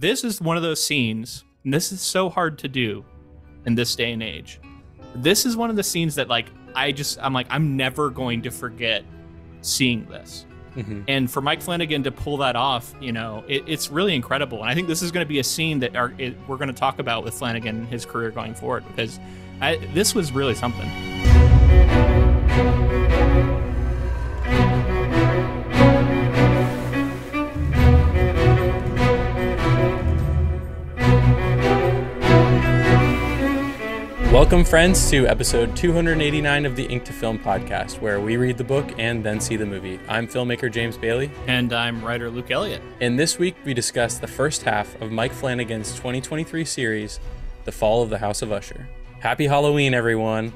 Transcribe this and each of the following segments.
this is one of those scenes, and this is so hard to do in this day and age. This is one of the scenes that like I'm never going to forget seeing this. Mm-hmm. And for Mike Flanagan to pull that off, you know, it's really incredible. And I think this is going to be a scene that we're going to talk about with Flanagan and his career going forward, because this was really something. Welcome, friends, to episode 289 of the Ink to Film podcast, where we read the book and then see the movie. I'm filmmaker James Bailey. And I'm writer Luke Elliott. And this week, we discuss the first half of Mike Flanagan's 2023 series, The Fall of the House of Usher. Happy Halloween, everyone.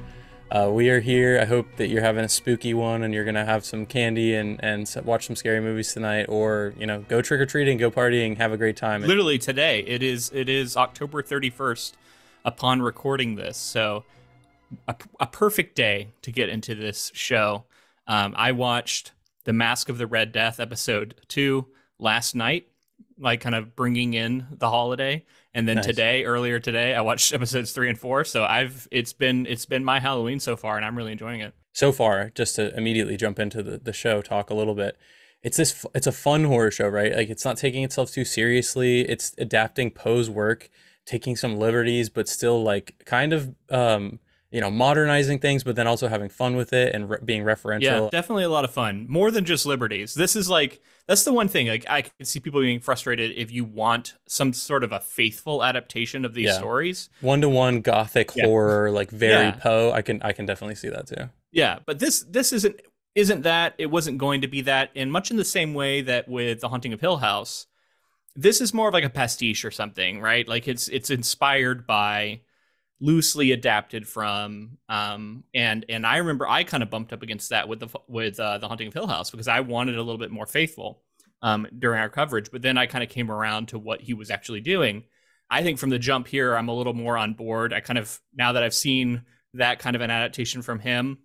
We are here. I hope that you're having a spooky one and you're going to have some candy and watch some scary movies tonight, or, you know, go trick-or-treating, go partying, have a great time. Literally today. It is October 31st. Upon recording this, so a perfect day to get into this show. I watched the Masque of the Red Death episode 2 last night, like kind of bringing in the holiday, and then Nice. Earlier today, I watched episodes 3 and 4. So it's been my Halloween so far, and I'm really enjoying it. So far, just to immediately jump into the show, talk a little bit. It's a fun horror show, right? Like, it's not taking itself too seriously. It's adapting Poe's work, taking some liberties, but still like kind of modernizing things, but then also having fun with it and being referential. Yeah, definitely a lot of fun. More than just liberties. This is like, that's the one thing. Like, I can see people being frustrated if you want some sort of a faithful adaptation of these stories. One-to-one gothic horror, like very Poe. I can definitely see that too. Yeah, but this isn't that. It wasn't going to be that. In much in the same way that with The Haunting of Hill House, this is more of like a pastiche or something, right? Like it's inspired by, loosely adapted from, and I remember I kind of bumped up against that with the Haunting of Hill House, because I wanted a little bit more faithful during our coverage, but then I kind of came around to what he was actually doing. I think from the jump here, I'm a little more on board. I kind of, now that I've seen that kind of an adaptation from him,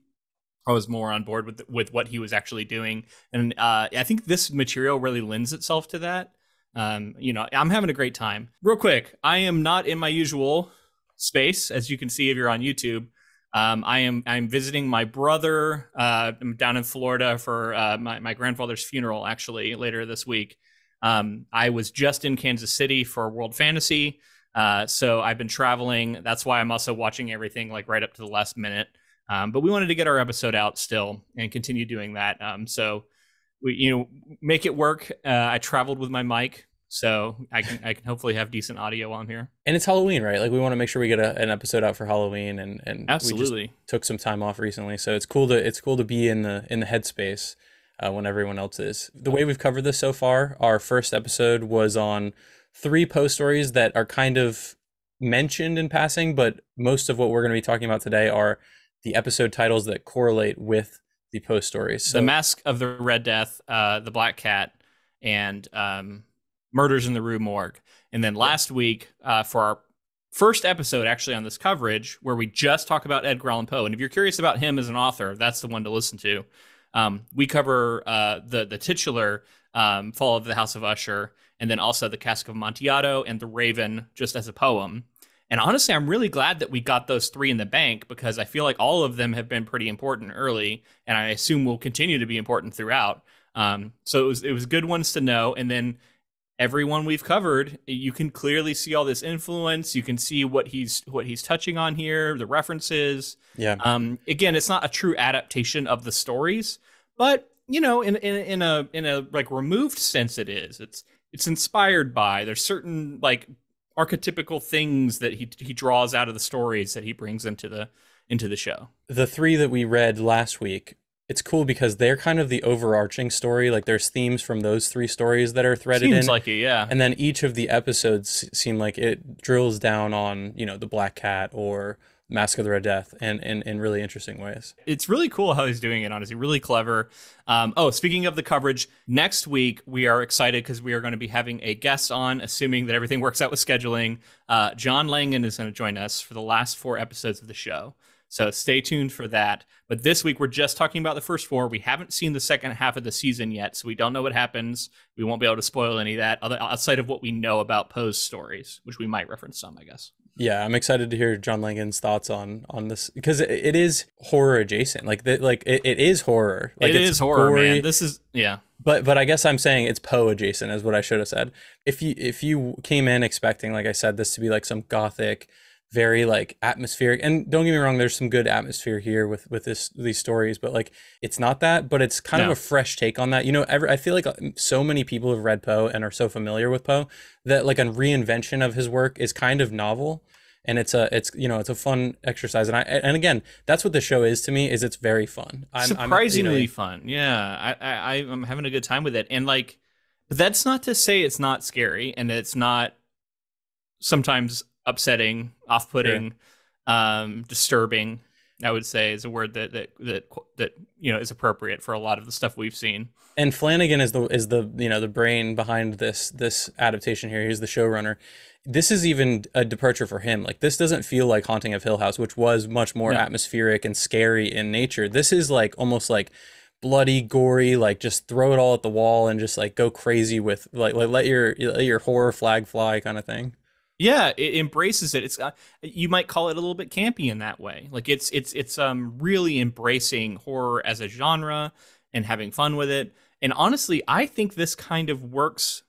I was more on board with what he was actually doing, and I think this material really lends itself to that. I'm having a great time. Real quick, I am not in my usual space, as you can see if you're on YouTube. I'm visiting my brother. I'm down in Florida for my grandfather's funeral, actually, later this week. I was just in Kansas City for World Fantasy, so I've been traveling. That's why I'm also watching everything like right up to the last minute. But we wanted to get our episode out still and continue doing that. So we, make it work. I traveled with my mic, so I can hopefully have decent audio on here. And it's Halloween, right? Like, we want to make sure we get an episode out for Halloween, and absolutely, we just took some time off recently, so it's cool to be in the headspace when everyone else is. The way we've covered this so far, our first episode was on 3 Poe stories that are kind of mentioned in passing, but most of what we're going to be talking about today are the episode titles that correlate with the Poe stories. So, The Masque of the Red Death, The Black Cat, and Murders in the Rue Morgue. And then last week, for our first episode actually on this coverage, where we just talk about Edgar Allen Poe, and if you're curious about him as an author, that's the one to listen to. We cover the titular Fall of the House of Usher, and then also The Cask of Amontillado and The Raven, just as a poem. And honestly, I'm really glad that we got those 3 in the bank, because I feel like all of them have been pretty important early, and I assume will continue to be important throughout. So it was good ones to know. And then everyone we've covered, you can clearly see all this influence. You can see what he's touching on here, the references. Yeah. Again, it's not a true adaptation of the stories, but in a like removed sense, it is. It's inspired by. There's certain like archetypical things that he draws out of the stories that he brings into the show. The 3 that we read last week, it's cool because they're kind of the overarching story. Like, there's themes from those 3 stories that are threaded in. Seems like it, yeah. And then each of the episodes seem like it drills down on, the Black Cat or Masque of the Red Death, and in really interesting ways. It's really cool how he's doing it, honestly. Really clever. Speaking of the coverage, next week we are excited because we are going to be having a guest on, assuming that everything works out with scheduling. John Langan is going to join us for the last 4 episodes of the show. So stay tuned for that. But this week, we're just talking about the first 4. We haven't seen the second half of the season yet, so we don't know what happens. We won't be able to spoil any of that outside of what we know about Poe's stories, which we might reference some, I guess. Yeah, I'm excited to hear John Langan's thoughts on this, because it is horror adjacent. It is horror. Like, it is horror, gory, man. This is, yeah. But I guess I'm saying it's Poe adjacent is what I should have said. If you came in expecting, like I said, this to be like some gothic, very like atmospheric, and don't get me wrong, there's some good atmosphere here with these stories, but like it's not that, but it's kind of a fresh take on that. I feel like so many people have read Poe and are so familiar with Poe that like a reinvention of his work is kind of novel. And it's a fun exercise, and again, that's what the show is to me. Is it's very fun, surprisingly fun. Yeah, I'm having a good time with it, and like, but that's not to say it's not scary, and it's not sometimes upsetting, off-putting, disturbing. I would say is a word that is appropriate for a lot of the stuff we've seen. And Flanagan is the brain behind this adaptation here. He's the showrunner. This is even a departure for him. Like, this doesn't feel like Haunting of Hill House, which was much more atmospheric and scary in nature. This is like almost like bloody, gory, like just throw it all at the wall and just like go crazy with like let your horror flag fly kind of thing. Yeah, it embraces it. It's you might call it a little bit campy in that way. Like it's really embracing horror as a genre and having fun with it. And honestly, I think this kind of works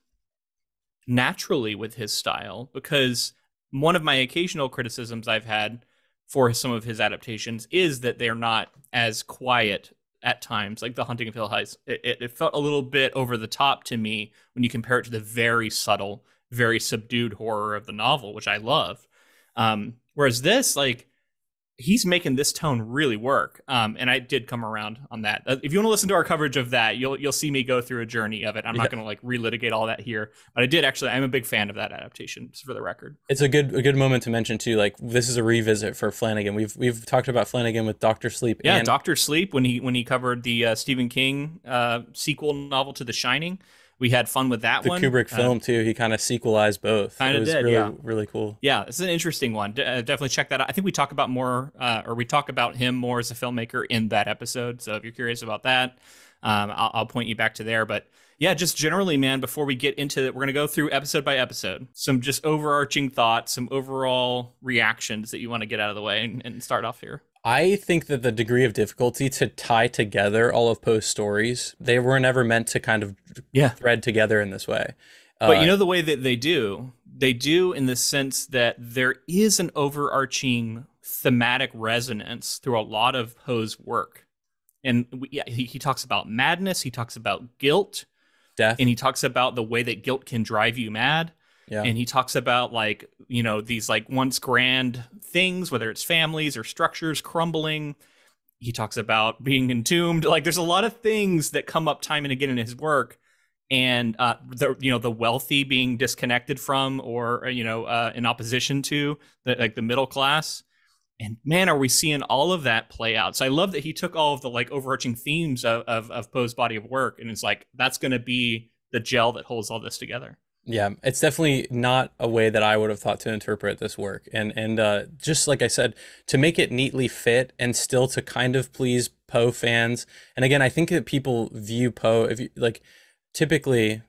naturally with his style, because one of my occasional criticisms I've had for some of his adaptations is that they're not as quiet at times, like The Haunting of Hill House. It felt a little bit over the top to me when you compare it to the very subtle, very subdued horror of the novel, which I love. Whereas this, like, he's making this tone really work. And I did come around on that. If you want to listen to our coverage of that, you'll see me go through a journey of it. I'm not going to like relitigate all that here, but I'm a big fan of that adaptation, for the record. It's a good moment to mention too. Like, this is a revisit for Flanagan. We've talked about Flanagan with Dr. Sleep. Yeah, Dr. Sleep, when he covered the Stephen King sequel novel to The Shining. We had fun with that one. The Kubrick film too. He kind of sequelized both. Kind of did, really, really cool. Yeah, it's an interesting one. Definitely check that out. I think we talk about we talk about him more as a filmmaker in that episode. So if you're curious about that, I'll point you back to there. But yeah, just generally, man, before we get into it, we're going to go through episode by episode. Some just overarching thoughts, some overall reactions that you want to get out of the way and start off here. I think that the degree of difficulty to tie together all of Poe's stories, they were never meant to kind of thread together in this way. But the way that they do in the sense that there is an overarching thematic resonance through a lot of Poe's work. And he talks about madness, he talks about guilt, death, and he talks about the way that guilt can drive you mad. Yeah. And he talks about like, these like once grand things, whether it's families or structures crumbling. He talks about being entombed. Like, there's a lot of things that come up time and again in his work. And the wealthy being disconnected from or in opposition to the middle class. And man, are we seeing all of that play out. So I love that he took all of the like overarching themes of Poe's body of work. And it's like, that's going to be the gel that holds all this together. Yeah, it's definitely not a way that I would have thought to interpret this work. And just like I said, to make it neatly fit and still to kind of please Poe fans. And again, I think that people view Poe, typically,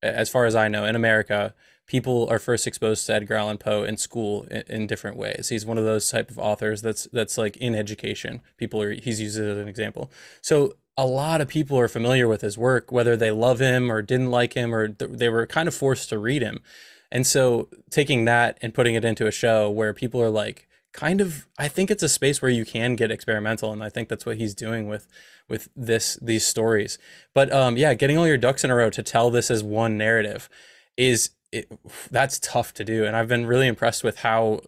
as far as I know, in America, people are first exposed to Edgar Allan Poe in school in different ways. He's one of those type of authors that's like in education. He's used it as an example. So a lot of people are familiar with his work, whether they love him or didn't like him, or they were kind of forced to read him. And so taking that and putting it into a show where people are like, I think it's a space where you can get experimental. And I think that's what he's doing with these stories. But getting all your ducks in a row to tell this as one narrative that's tough to do. And I've been really impressed with how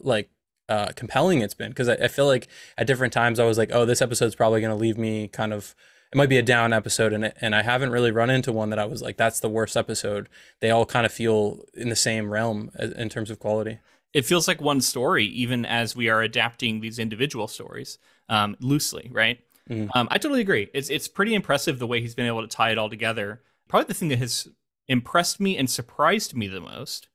compelling it's been, because I feel like at different times I was like, oh, this episode's probably going to leave me kind of, it might be a down episode, and I haven't really run into one that I was like, that's the worst episode. They all kind of feel in the same realm in terms of quality. It feels like one story, even as we are adapting these individual stories loosely, right? Mm-hmm. I totally agree. It's pretty impressive the way he's been able to tie it all together. Probably the thing that has impressed me and surprised me the most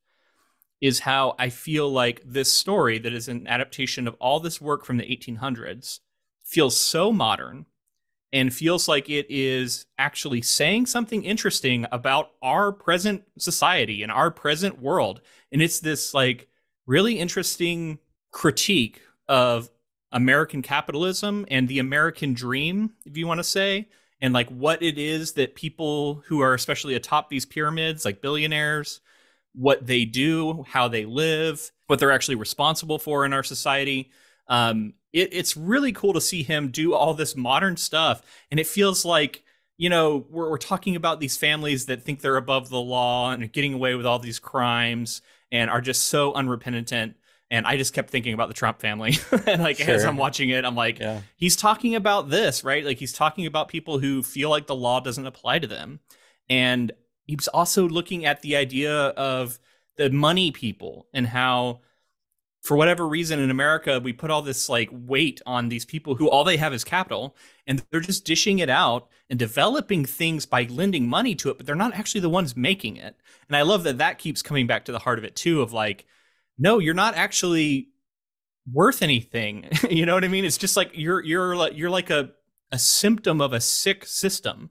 is how I feel like this story that is an adaptation of all this work from the 1800s feels so modern and feels like it is actually saying something interesting about our present society and our present world. And it's this like really interesting critique of American capitalism and the American dream, if you want to say, and like what it is that people who are especially atop these pyramids, like billionaires, what they do, how they live, what they're actually responsible for in our society. It's really cool to see him do all this modern stuff. And it feels like, you know, we're talking about these families that think they're above the law and are getting away with all these crimes and are just so unrepentant. And I just kept thinking about the Trump family. And like, as I'm watching it, I'm like, he's talking about this, right? Like he's talking about people who feel like the law doesn't apply to them. And he's also looking at the idea of the money people and how, for whatever reason in America, we put all this like weight on these people who all they have is capital, and they're just dishing it out and developing things by lending money to it, but they're not actually the ones making it. And I love that that keeps coming back to the heart of it too, of like, no, you're not actually worth anything. You know what I mean? It's just like you're like a symptom of a sick system,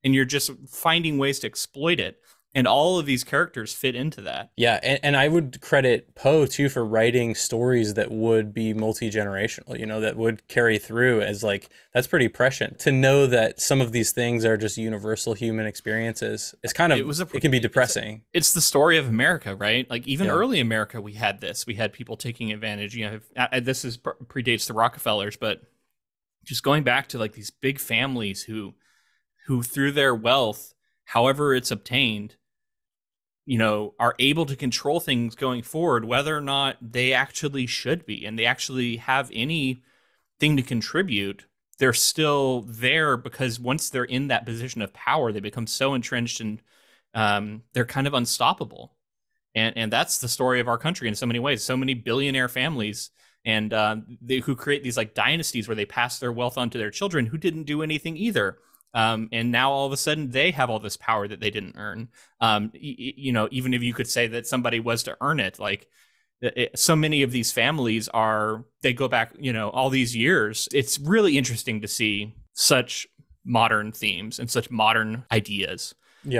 and you're just finding ways to exploit it. And all of these characters fit into that. Yeah, and I would credit Poe too for writing stories that would be multi-generational, you know, that would carry through, as like, that's pretty prescient. To know that some of these things are just universal human experiences, it's kind of, it can be depressing. It's the story of America, right? Like even early America, we had this. We had people taking advantage. You know, this is predates the Rockefellers, but just going back to like these big families who through their wealth, however it's obtained, you know, are able to control things going forward, whether or not they actually should be, and they actually have anything to contribute. They're still there because once they're in that position of power, they become so entrenched and they're kind of unstoppable. And that's the story of our country in so many ways. So many billionaire families and who create these like dynasties where they pass their wealth on to their children who didn't do anything either. And now all of a sudden they have all this power that they didn't earn. You know, even if you could say that somebody was to earn it, like so many of these families they go back, you know, all these years. It's really interesting to see such modern themes and such modern ideas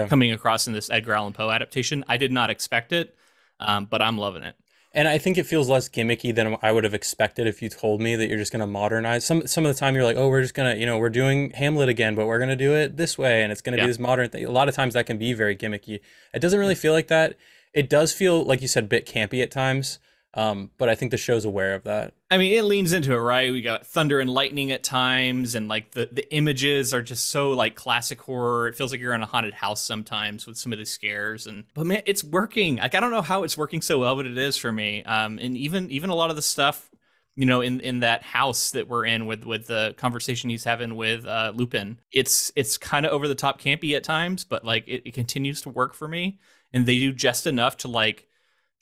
coming across in this Edgar Allan Poe adaptation. I did not expect it, but I'm loving it. And I think it feels less gimmicky than I would have expected if you told me that you're just going to modernize. Some of the time you're like, oh, we're just going to, you know, we're doing Hamlet again, but we're going to do it this way. And it's going to be this modern thing. A lot of times that can be very gimmicky. It doesn't really feel like that. It does feel, like you said, a bit campy at times. But I think the show's aware of that. I mean, it leans into it, right? We got thunder and lightning at times, and like the images are just so like classic horror. It feels like you're in a haunted house sometimes with some of the scares, but man, it's working. Like I don't know how it's working so well, but it is for me. And even a lot of the stuff, you know, in that house that we're in with the conversation he's having with Lupin, it's kind of over the top campy at times, but like it continues to work for me, and they do just enough to like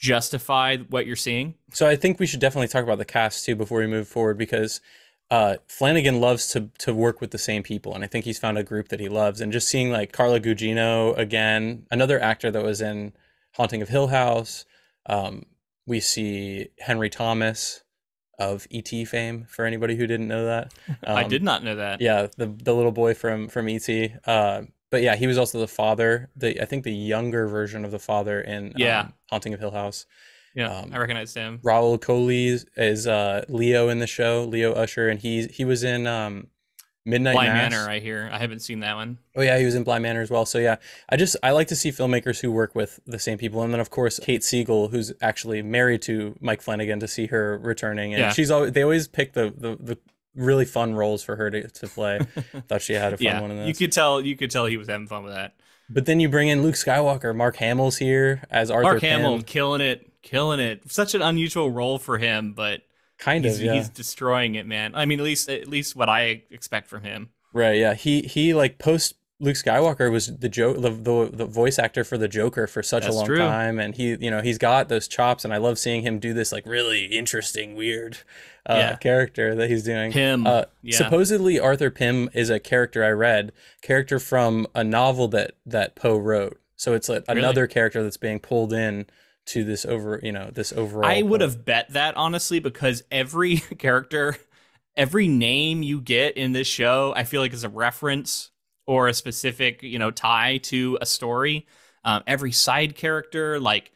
justify what you're seeing. So I think we should definitely talk about the cast too before we move forward, because Flanagan loves to work with the same people, and I think he's found a group that he loves. And just seeing like Carla Gugino again, another actor that was in Haunting of Hill House. We see Henry Thomas of E.T. fame, for anybody who didn't know that. I did not know that. Yeah, the little boy from E.T. But yeah, he was also the father, I think the younger version of the father in Haunting of Hill House. Yeah, I recognize him. Raul Coley is Leo in the show, Leo Usher, and he was in Midnight Bly Mass. Manor, I hear. I haven't seen that one. Oh yeah, he was in Bly Manor as well. So yeah, I like to see filmmakers who work with the same people. And then of course Kate Siegel, who's actually married to Mike Flanagan, to see her returning. And they always pick the really fun roles for her to play. Thought she had a fun one in this. You could tell he was having fun with that. But then you bring in Luke Skywalker. Mark Hamill's here as Arthur Mark Pym. Hamill, killing it. Such an unusual role for him, but he's destroying it, man. I mean, at least what I expect from him. Right, yeah. He like post Luke Skywalker was the voice actor for the Joker for such a long time, and he's got those chops, and I love seeing him do this like really interesting, weird character that he's doing. Supposedly Arthur Pym is a character from a novel that Poe wrote, so it's like another character that's being pulled in to this this overall I would plot. have bet that, honestly, because every character, every name you get in this show, I feel like is a reference or a specific, tie to a story. Every side character, like,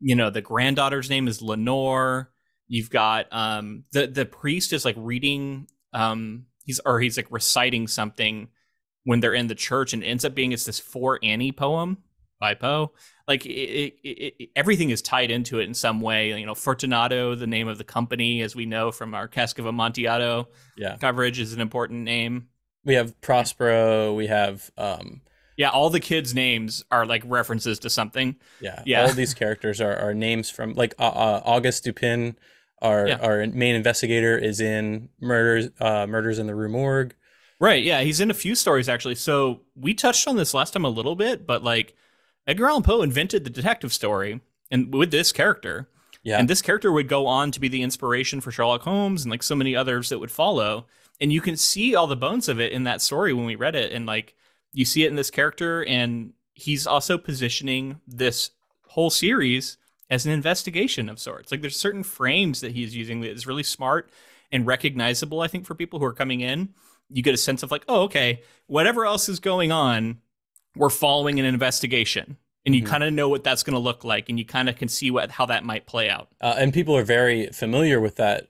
the granddaughter's name is Lenore. You've got the priest is like reading, he's like reciting something when they're in the church, and it ends up being it's this For Annie poem by Poe. Like everything is tied into it in some way. Fortunato, the name of the company, as we know from our Cask of Amontillado coverage, is an important name. We have Prospero. We have yeah, all the kids' names are like references to something. Yeah. Yeah. All these characters are names from like Auguste Dupin. Our main investigator is in Murders in the Rue Morgue. Right. Yeah, he's in a few stories actually. So we touched on this last time a little bit, but like Edgar Allan Poe invented the detective story, and with this character. Yeah. And this character would go on to be the inspiration for Sherlock Holmes and like so many others that would follow. And you can see all the bones of it in that story when we read it, and like you see it in this character, and he's also positioning this whole series as an investigation of sorts. Like there's certain frames that he's using that is really smart and recognizable, I think, for people who are coming in. You get a sense of like, oh, okay, whatever else is going on, we're following an investigation. And you kind of know what that's going to look like, and you kind of can see how that might play out. And people are very familiar with that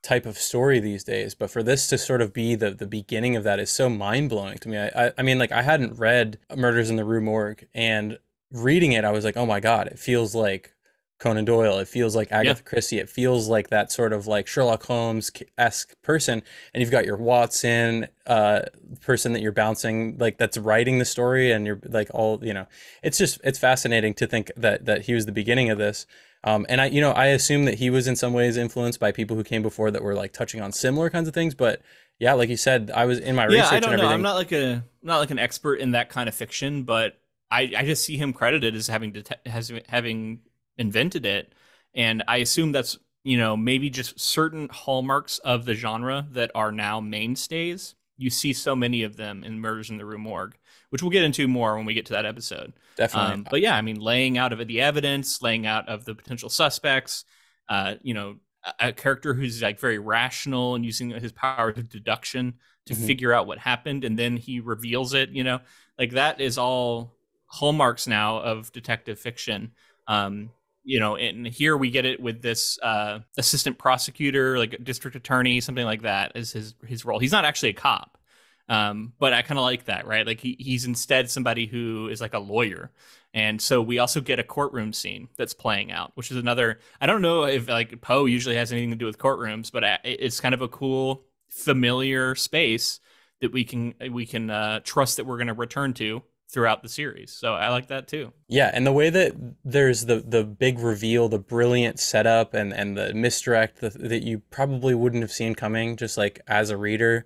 type of story these days, but for this to sort of be the beginning of that is so mind-blowing to me. I mean, like, I hadn't read Murders in the Rue Morgue, and reading it I was like, oh my god, it feels like Conan Doyle, it feels like Agatha Christie, it feels like that sort of like Sherlock Holmes-esque person. And you've got your Watson person that you're bouncing, like, that's writing the story, and you're like, all, it's fascinating to think that he was the beginning of this. And I assume that he was in some ways influenced by people who came before that were like touching on similar kinds of things. But yeah, like you said, I was in my research. I don't and know. everything. I'm not like an expert in that kind of fiction, but I just see him credited as having invented it, and I assume that's maybe just certain hallmarks of the genre that are now mainstays. You see so many of them in Murders in the Rue Morgue, which we'll get into more when we get to that episode. Definitely. But yeah, I mean, laying out of the evidence, laying out of the potential suspects, a character who's like very rational and using his power of deduction to figure out what happened, and then he reveals it, like that is all hallmarks now of detective fiction. And here we get it with this assistant prosecutor, like a district attorney, something like that is his role. He's not actually a cop. But I kind of like that, right? Like he's instead somebody who is like a lawyer. And so we also get a courtroom scene that's playing out, which is another, I don't know if like Poe usually has anything to do with courtrooms, but it's kind of a cool, familiar space that we can trust that we're going to return to throughout the series. So I like that too. Yeah, and the way that there's the big reveal, the brilliant setup, and the misdirect that you probably wouldn't have seen coming, just like as a reader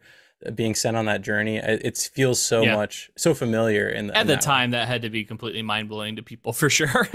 being sent on that journey, it feels so familiar. At the time, that had to be completely mind-blowing to people for sure.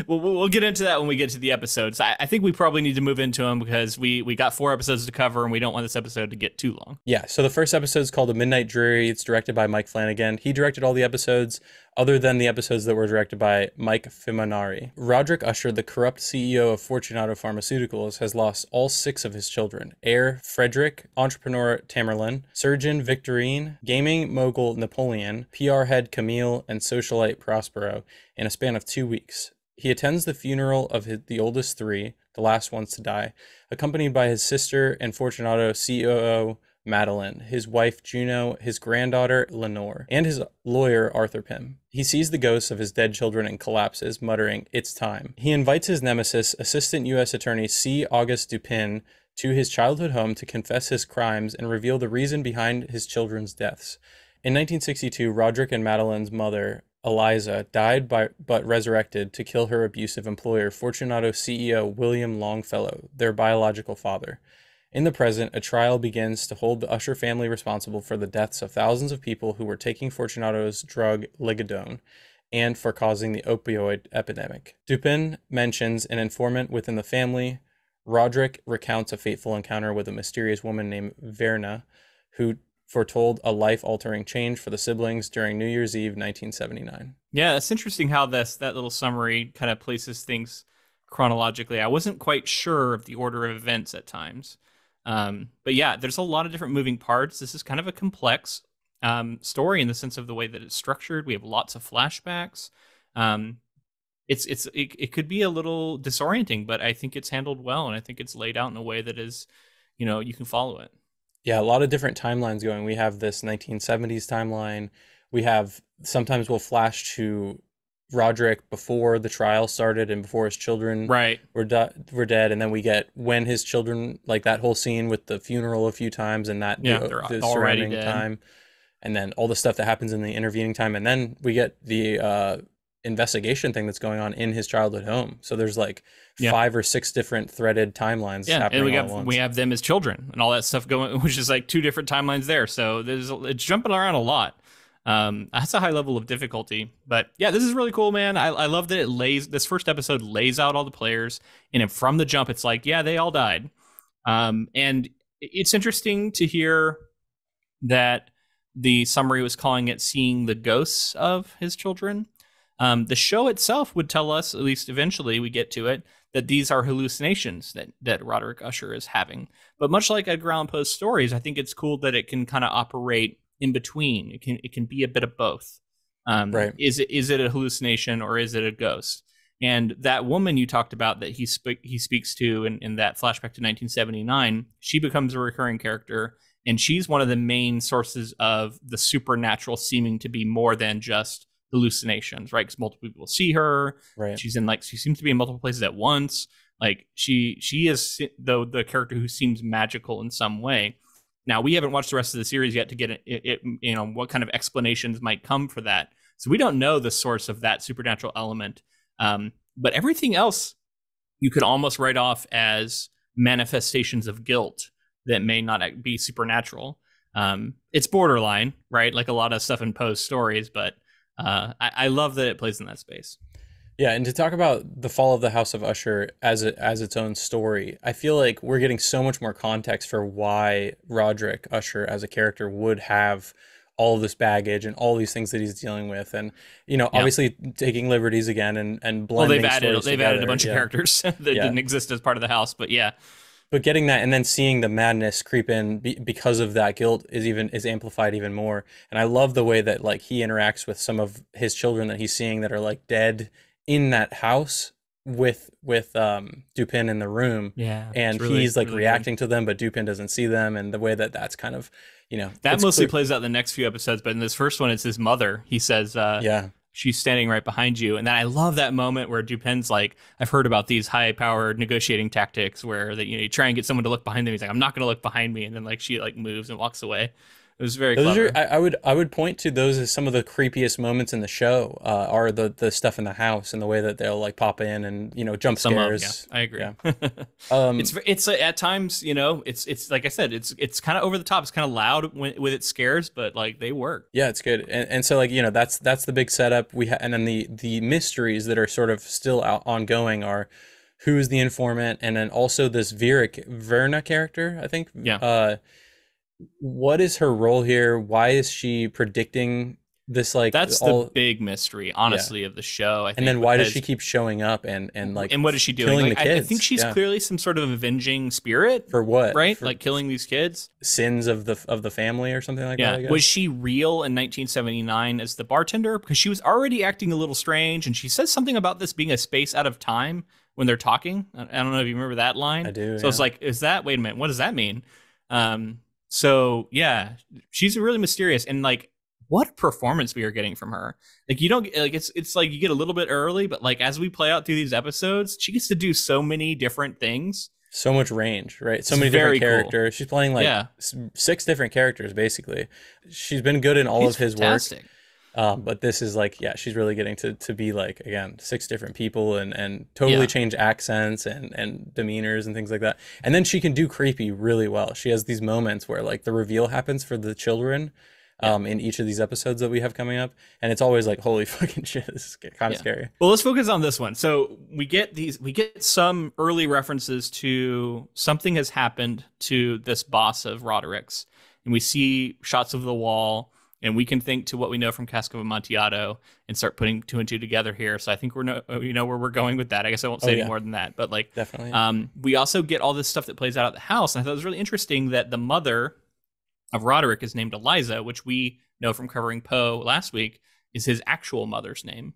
We'll get into that when we get to the episodes. I think we probably need to move into them because we got 4 episodes to cover, and we don't want this episode to get too long. Yeah, so the first episode is called The Midnight Dreary. It's directed by Mike Flanagan. He directed all the episodes other than the episodes that were directed by Mike Fimonari. Roderick Usher, the corrupt CEO of Fortunato Pharmaceuticals, has lost all 6 of his children: heir Frederick, entrepreneur Tamerlan, surgeon Victorine, gaming mogul Napoleon, PR head Camille, and socialite Prospero, in a span of 2 weeks. He attends the funeral of the oldest 3, the last ones to die, accompanied by his sister and Fortunato COO Madeline, his wife Juno, his granddaughter Lenore, and his lawyer Arthur Pym. He sees the ghosts of his dead children and collapses, muttering, "It's time." He invites his nemesis, Assistant U.S. Attorney C. Auguste Dupin, to his childhood home to confess his crimes and reveal the reason behind his children's deaths. In 1962, Roderick and Madeline's mother, Eliza, died but resurrected to kill her abusive employer, Fortunato CEO William Longfellow, their biological father. In the present, a trial begins to hold the Usher family responsible for the deaths of thousands of people who were taking Fortunato's drug Ligadone and for causing the opioid epidemic. Dupin mentions an informant within the family. Roderick recounts a fateful encounter with a mysterious woman named Verna, who foretold a life-altering change for the siblings during New Year's Eve 1979. Yeah, it's interesting how that little summary kind of places things chronologically. I wasn't quite sure of the order of events at times. But yeah, there's a lot of different moving parts. This is kind of a complex story in the sense of the way that it's structured. We have lots of flashbacks. It could be a little disorienting, but I think it's handled well, and I think it's laid out in a way that is, you can follow it. Yeah, a lot of different timelines going. We have this 1970s timeline. We have, sometimes we'll flash to Roderick before the trial started and before his children were dead, and then we get when his children, like that whole scene with the funeral a few times, and that they're the already surrounding dead. time, and then all the stuff that happens in the intervening time, and then we get the investigation thing that's going on in his childhood home. So there's like 5 or 6 different threaded timelines happening all at once. We have them as children and all that stuff going, which is like 2 different timelines there. So it's jumping around a lot. That's a high level of difficulty, but yeah, this is really cool, man. I love that this first episode lays out all the players, and from the jump, it's like, yeah, they all died. And it's interesting to hear that the summary was calling it seeing the ghosts of his children. The show itself would tell us, at least eventually we get to it, that these are hallucinations that Roderick Usher is having. But much like Edgar Allan Poe's stories, I think it's cool that it can kind of operate in between. It can be a bit of both. Right. Is it a hallucination or is it a ghost? And that woman you talked about that he speaks to in that flashback to 1979, she becomes a recurring character, and she's one of the main sources of the supernatural seeming to be more than just hallucinations, right? Because multiple people see her. Right. She seems to be in multiple places at once. Like she is the character who seems magical in some way. Now, we haven't watched the rest of the series yet to get it what kind of explanations might come for that. So we don't know the source of that supernatural element. But everything else you could almost write off as manifestations of guilt that may not be supernatural. It's borderline, right? Like a lot of stuff in Poe's stories, but I love that it plays in that space. Yeah, and to talk about the fall of the House of Usher as its own story, I feel like we're getting so much more context for why Roderick Usher as a character would have all of this baggage and all these things that he's dealing with, and obviously taking liberties again and blending. Well, they've added a bunch of characters that didn't exist as part of the house, but yeah. But getting that and then seeing the madness creep in because of that guilt is amplified even more. And I love the way that like he interacts with some of his children that he's seeing that are like dead in that house with Dupin in the room. Yeah, and he's like really reacting to them, but Dupin doesn't see them, and the way that's kind of that mostly plays out in the next few episodes. But in this first one, it's his mother. He says, she's standing right behind you. And then I love that moment where Dupin's like, I've heard about these high-powered negotiating tactics where that you try and get someone to look behind them. He's like, I'm not going to look behind me. And then like she like moves and walks away. It was very clever. I would point to those as some of the creepiest moments in the show, are the stuff in the house and the way that they'll like pop in and jump scares. I agree. Yeah. It's at times it's like I said, it's kind of over the top. It's kind of loud with its scares, but like they work. Yeah, it's good. And so like that's the big setup and then the mysteries that are sort of still ongoing are who is the informant, and then also this Verna character, I think. Yeah. What is her role here? Why is she predicting this? Like that's the big mystery, honestly, of the show. I think, and then why does she keep showing up and what is she doing? Killing like, the kids? I think she's clearly some sort of avenging spirit. For what? Right? Like killing these kids, sins of the family or something like that. I guess. Was she real in 1979 as the bartender? Because she was already acting a little strange, and she says something about this being a space out of time when they're talking. I don't know if you remember that line. I do. So it's like, wait a minute, what does that mean? So yeah, she's really mysterious, and like, what performance we are getting from her. Like you don't like it's like you get a little bit early, but like as we play out through these episodes, she gets to do so many different things. So much range, right? So many different characters. Cool. She's playing like 6 different characters basically. She's been good in all of his work. But this is like, she's really getting to be like, again, 6 different people and totally change accents and demeanors and things like that. And then she can do creepy really well. She has these moments where like the reveal happens for the children in each of these episodes that we have coming up. And it's always like, holy fucking shit, this is kind of scary. Well, let's focus on this one. So we get some early references to something has happened to this boss of Roderick's. and we see shots of the wall, and we can think to what we know from Cask of Amontillado and start putting two and two together here. So I think we know where we're going with that. I guess I won't say any more than that. But like, definitely. We also get all this stuff that plays out at the house. And I thought it was really interesting that the mother of Roderick is named Eliza, which we know from covering Poe last week is his actual mother's name.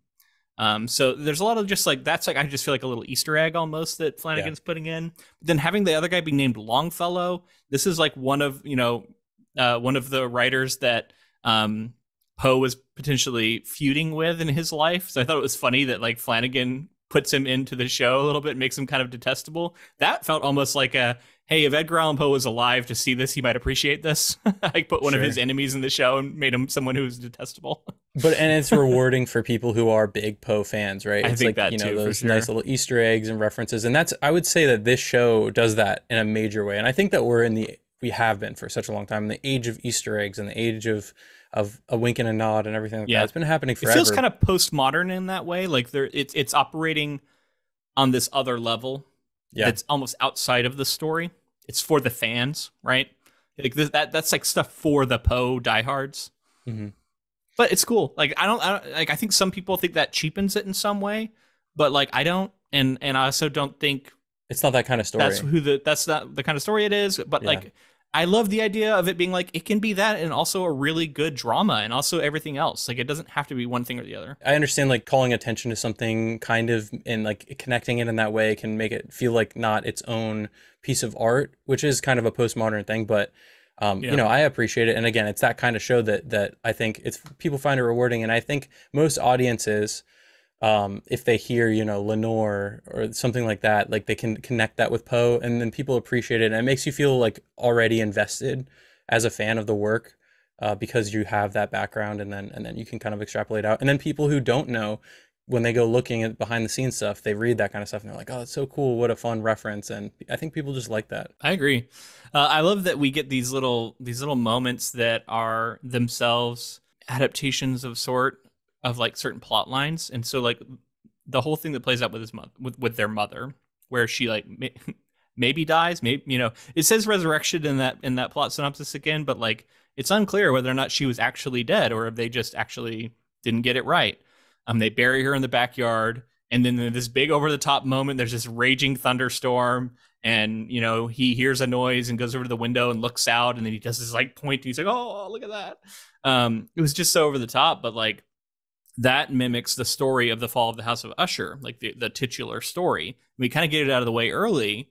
So there's a lot of just like, that's like, I just feel like a little Easter egg almost that Flanagan's putting in. But then having the other guy be named Longfellow, this is like one of the writers that Poe was potentially feuding with in his life. So I thought it was funny that like Flanagan puts him into the show a little bit, makes him kind of detestable. That felt almost like a, hey, if Edgar Allan Poe was alive to see this, he might appreciate this. Like put one of his enemies in the show and made him someone who's detestable. And it's rewarding for people who are big Poe fans, right? It's think like, that you know, too, those for sure. nice little Easter eggs and references. And I would say that this show does that in a major way. And I think that we have been for such a long time in the age of Easter eggs and the age of a wink and a nod and everything like that. It's been happening forever. It feels kind of postmodern in that way. Like it's operating on this other level that's almost outside of the story. It's for the fans, right? Like that's like stuff for the Poe diehards. Mm-hmm. But it's cool. Like I don't like. I think some people think that cheapens it in some way, but like I don't, and I also don't think it's not that kind of story. That's not the kind of story it is. But like, I love the idea of it being like it can be that and also a really good drama and also everything else. Like it doesn't have to be one thing or the other. I understand like calling attention to something kind of and like connecting it in that way can make it feel like not its own piece of art, which is kind of a postmodern thing. But you know, I appreciate it. And again, it's that kind of show that I think people find it rewarding. And I think most audiences, if they hear, you know, Lenore or something like that, like they can connect that with Poe, and then people appreciate it. And it makes you feel like already invested as a fan of the work, because you have that background, and then you can kind of extrapolate out. And then people who don't know, when they go looking at behind the scenes stuff, they read that kind of stuff and they're like, oh, it's so cool. What a fun reference. And I think people just like that. I agree. I love that we get these little moments that are themselves adaptations of like certain plot lines. And so like the whole thing that plays out with his mother, with their mother, where she like maybe dies, maybe, you know, it says resurrection in that plot synopsis again, but like it's unclear whether or not she was actually dead or if they just actually didn't get it right. They bury her in the backyard, and then in this big over the top moment, there's this raging thunderstorm, and you know he hears a noise and goes over to the window and looks out, and then he does this like point, and he's like, "Oh, look at that!" It was just so over the top, but like that mimics the story of the fall of the House of Usher, like the titular story. We kind of get it out of the way early,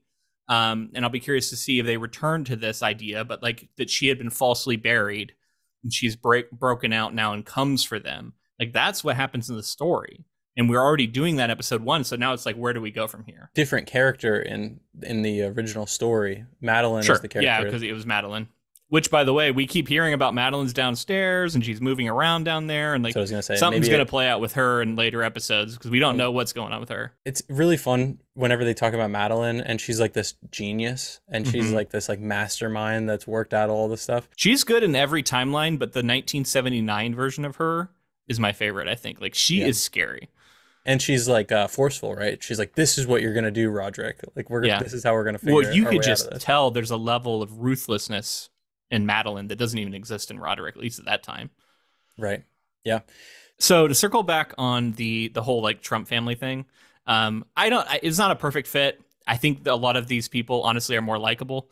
and I'll be curious to see if they return to this idea, but like that she had been falsely buried, and she's broken out now and comes for them. Like that's what happens in the story, and we're already doing that episode 1. So now it's like, where do we go from here? Different character in the original story. Madeline is the character. Yeah, because it was Madeline. Which, by the way, we keep hearing about Madeline's downstairs, and she's moving around down there, and like so I was gonna say, something's going to play out with her in later episodes because we don't know what's going on with her. It's really fun whenever they talk about Madeline, and she's like this genius, and she's like this like mastermind that's worked out all this stuff. She's good in every timeline, but the 1979 version of her is my favorite, I think. Like she is scary. And she's like forceful, right? She's like, this is what you're going to do, Roderick. Like this is how we're going to figure Well, you could just tell there's a level of ruthlessness in Madeline that doesn't even exist in Roderick, at least at that time. Right. Yeah. So to circle back on the whole like Trump family thing, it's not a perfect fit. I think that a lot of these people honestly are more likable,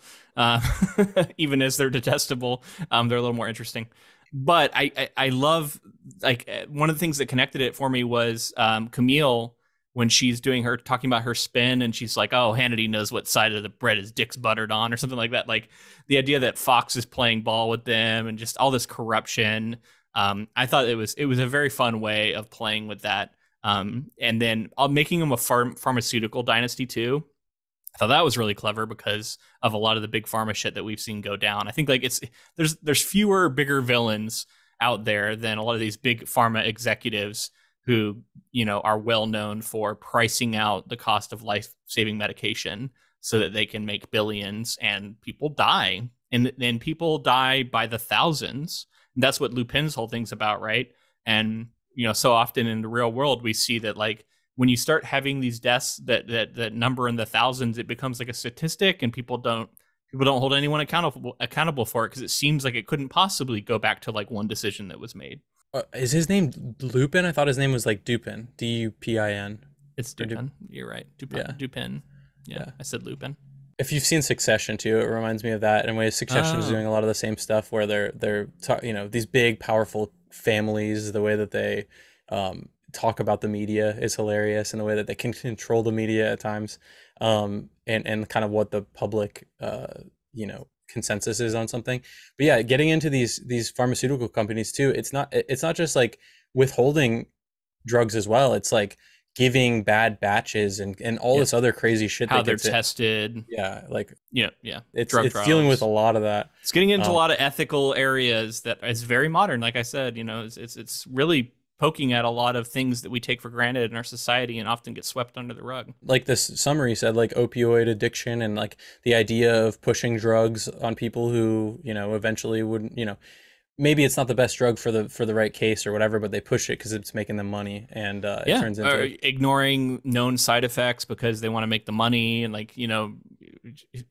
even as they're detestable. They're a little more interesting. But I love, like, one of the things that connected it for me was Camille, when she's talking about her spin, and she's like, oh, Hannity knows what side of the bread his dick's buttered on, or something like that. Like the idea that Fox is playing ball with them and just all this corruption. I thought it was a very fun way of playing with that. And then making them a pharmaceutical dynasty too. I thought that was really clever because of a lot of the big pharma shit that we've seen go down. I think like there's fewer bigger villains out there than a lot of these big pharma executives who, you know, are well known for pricing out the cost of life-saving medication so that they can make billions, and people die. And people die by the thousands. And that's what Lupin's whole thing's about, right? And, you know, so often in the real world, we see that like when you start having these deaths that number in the thousands, it becomes like a statistic, and people don't people don't hold anyone accountable for it because it seems like it couldn't possibly go back to like one decision that was made. Is his name Lupin? I thought his name was like Dupin. Dupin. It's Dupin. You're right. Dupin. Yeah. Dupin. Yeah, I said Lupin. If you've seen Succession too, it reminds me of that. In ways, Succession is doing a lot of the same stuff where they're these big, powerful families. The way that they talk about the media is hilarious, and the way that they can control the media at times, and kind of what the public consensus is on something. But yeah, getting into these pharmaceutical companies too, it's not just like withholding drugs as well. It's like giving bad batches and all this other crazy shit. How they're tested. Yeah, like it's dealing with a lot of that. It's getting into a lot of ethical areas that is very modern. Like I said, it's really poking at a lot of things that we take for granted in our society and often get swept under the rug. Like this summary said, like opioid addiction and like the idea of pushing drugs on people who, eventually wouldn't, maybe it's not the best drug for the right case or whatever, but they push it because it's making them money, and it turns into ignoring known side effects because they want to make the money, and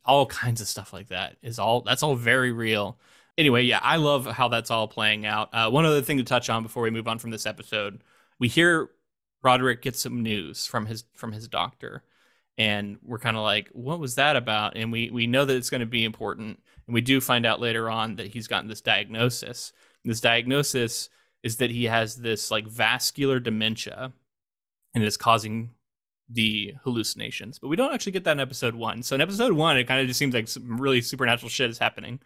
all kinds of stuff like that that's all very real. Anyway, yeah, I love how that's all playing out. One other thing to touch on before we move on from this episode, we hear Roderick get some news from his doctor, and we're kind of like, what was that about? And we know that it's going to be important, and we do find out later on that he's gotten this diagnosis. And this diagnosis is that he has this like vascular dementia, and it's causing the hallucinations. But we don't actually get that in episode 1. So in episode 1, it kind of just seems like some really supernatural shit is happening.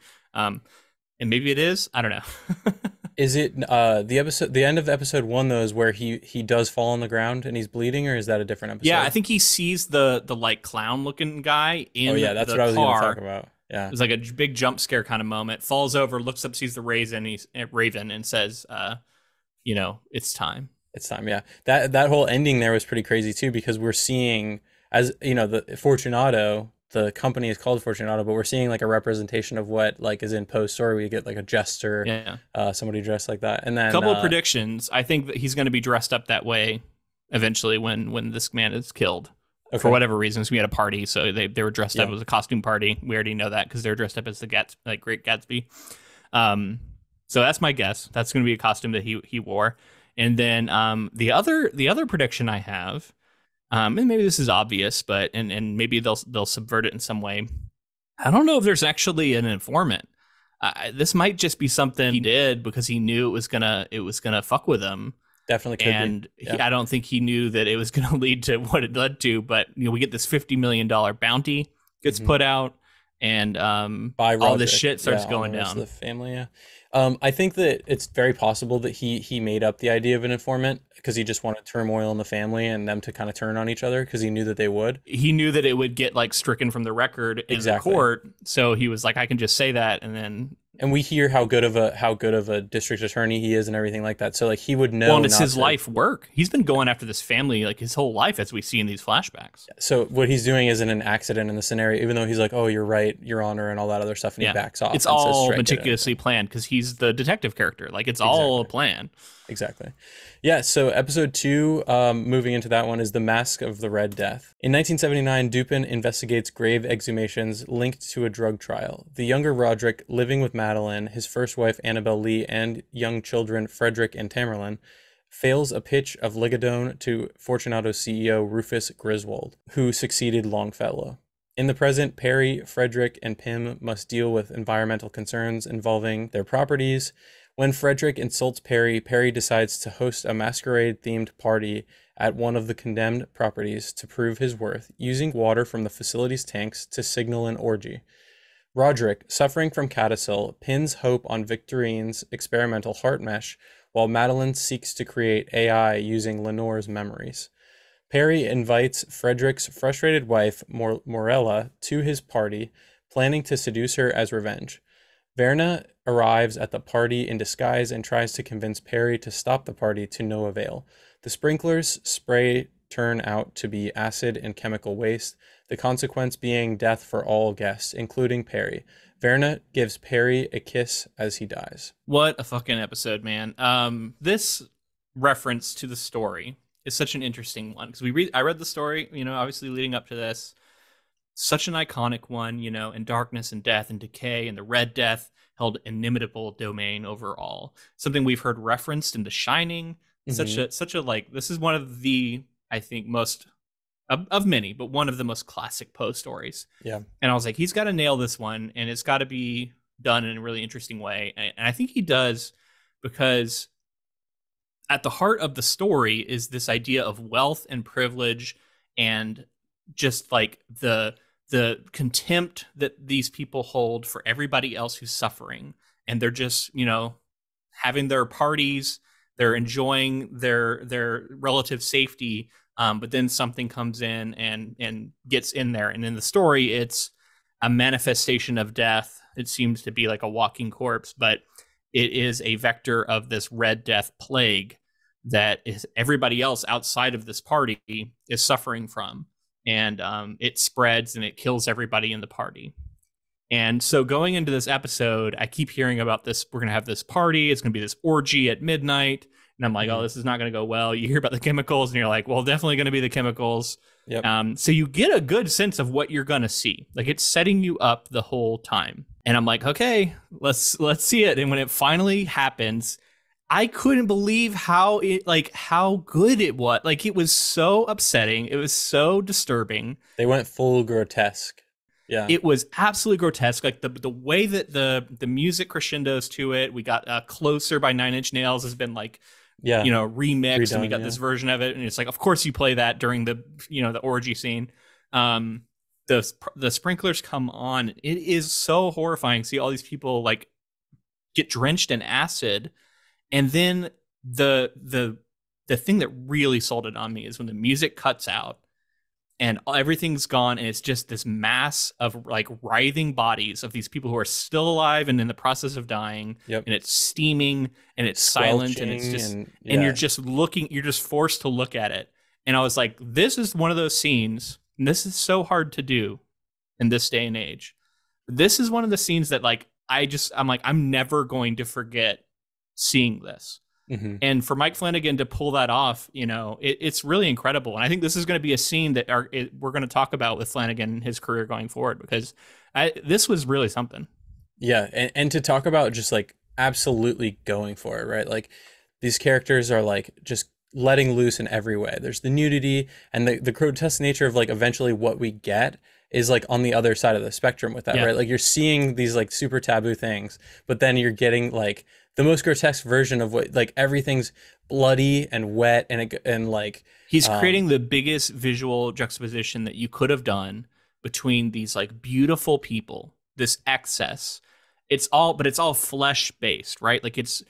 And maybe it is. I don't know. Is it the end of episode 1 though is where he does fall on the ground and he's bleeding, or is that a different episode? Yeah, I think he sees the like clown looking guy in that's the what I was car. going to talk about. Yeah, it's like a big jump scare kind of moment. Falls over, looks up, sees the Raven, and says, "It's time." It's time. Yeah, that whole ending there was pretty crazy too, because we're seeing, as the Fortunato. The company is called Fortunato, but we're seeing like a representation of what like is in Poe's story. We get like a jester, somebody dressed like that, and then a couple of predictions. I think that he's going to be dressed up that way eventually when this man is killed for whatever reasons. We had a party, so they were dressed up. It was a costume party. We already know that because they're dressed up as the Great Gatsby. So that's my guess. That's going to be a costume that he wore. And then the other prediction I have. And maybe this is obvious, but and maybe they'll subvert it in some way. I don't know if there's actually an informant. This might just be something he did because he knew it was gonna fuck with him. Definitely could and be. I don't think he knew that it was gonna lead to what it led to. But we get this $50 million bounty gets put out, and all this shit starts going down. The family, yeah. I think that it's very possible that he made up the idea of an informant because he just wanted turmoil in the family and them to kind of turn on each other because he knew that they would. He knew that it would get like stricken from the record in the court, so he was like, I can just say that, and then. And we hear how good of a district attorney he is and everything like that. So like he would know. Well, and it's his life work. He's been going after this family like his whole life, as we see in these flashbacks. So what he's doing isn't an accident in the scenario, even though he's like, "Oh, you're right, Your Honor," and all that other stuff, and he backs off. It's all meticulously planned because he's the detective character. Like it's all a plan. Exactly. Yeah, so episode 2, moving into that one, is The Masque of the Red Death. In 1979, Dupin investigates grave exhumations linked to a drug trial. The younger Roderick, living with Madeline, his first wife Annabelle Lee, and young children Frederick and Tamerlane, fails a pitch of Ligadone to Fortunato's CEO Rufus Griswold, who succeeded Longfellow. In the present, Perry, Frederick, and Pym must deal with environmental concerns involving their properties. When Frederick insults Perry, Perry decides to host a masquerade-themed party at one of the condemned properties to prove his worth, using water from the facility's tanks to signal an orgy. Roderick, suffering from CADASIL, pins hope on Victorine's experimental heart mesh, while Madeline seeks to create AI using Lenore's memories. Perry invites Frederick's frustrated wife, Morella, to his party, planning to seduce her as revenge. Verna arrives at the party in disguise and tries to convince Perry to stop the party, to no avail. The sprinklers spray turn out to be acid and chemical waste, the consequence being death for all guests, including Perry. Verna gives Perry a kiss as he dies. What a fucking episode, man. This reference to the story is such an interesting one because I read the story, obviously leading up to this. such an iconic one, you know, and darkness and death and decay and the Red Death held inimitable domain over all. Something we've heard referenced in The Shining. Such a like, this is one of the, I think, most of many, but one of the most classic Poe stories. Yeah. And I was like, he's got to nail this one, and it's got to be done in a really interesting way. And I think he does, because at the heart of the story is this idea of wealth and privilege, and just like the contempt that these people hold for everybody else who's suffering. And they're just, you know, having their parties, they're enjoying their relative safety. But then something comes in and gets in there. And in the story, it's a manifestation of death. It seems to be like a walking corpse, but it is a vector of this Red Death plague that is everybody else outside of this party is suffering from. And it spreads and it kills everybody in the party. And so going into this episode, I keep hearing about this. We're going to have this party. It's going to be this orgy at midnight. And I'm like, oh, this is not going to go well. You hear about the chemicals and you're like, well, definitely going to be the chemicals. Yep. So you get a good sense of what you're going to see. Like, it's setting you up the whole time. And I'm like, okay, let's see it. And when it finally happens, I couldn't believe how good it was. Like, it was so upsetting. It was so disturbing. They went full grotesque. Yeah. It was absolutely grotesque. Like the way that the music crescendos to it. We got Closer by Nine Inch Nails has been like, you know, remixed. Redone, and we got this version of it. And it's like, of course you play that during the, you know, the orgy scene. The sprinklers come on. It is so horrifying. See all these people like get drenched in acid. And then the thing that really sold it on me is when the music cuts out and everything's gone, and it's just this mass of like writhing bodies of these people who are still alive and in the process of dying. Yep. And it's steaming and it's silent and it's just and you're just looking, you're just forced to look at it. And I was like, this is one of those scenes, and this is so hard to do in this day and age. This is one of the scenes that like I'm like, I'm never going to forget seeing this. Mm-hmm. And for Mike Flanagan to pull that off, you know, it's really incredible. And I think this is going to be a scene that we're going to talk about with Flanagan and his career going forward, because this was really something. Yeah. And to talk about just like absolutely going for it, right? Like, these characters are like just letting loose in every way. There's the nudity and the grotesque nature of like eventually what we get is like on the other side of the spectrum with that, right? Like, you're seeing these like super taboo things, but then you're getting like the most grotesque version of what, like, everything's bloody and wet and like he's creating the biggest visual juxtaposition that you could have done between these like beautiful people, this excess. It's all flesh based, right? Like, it's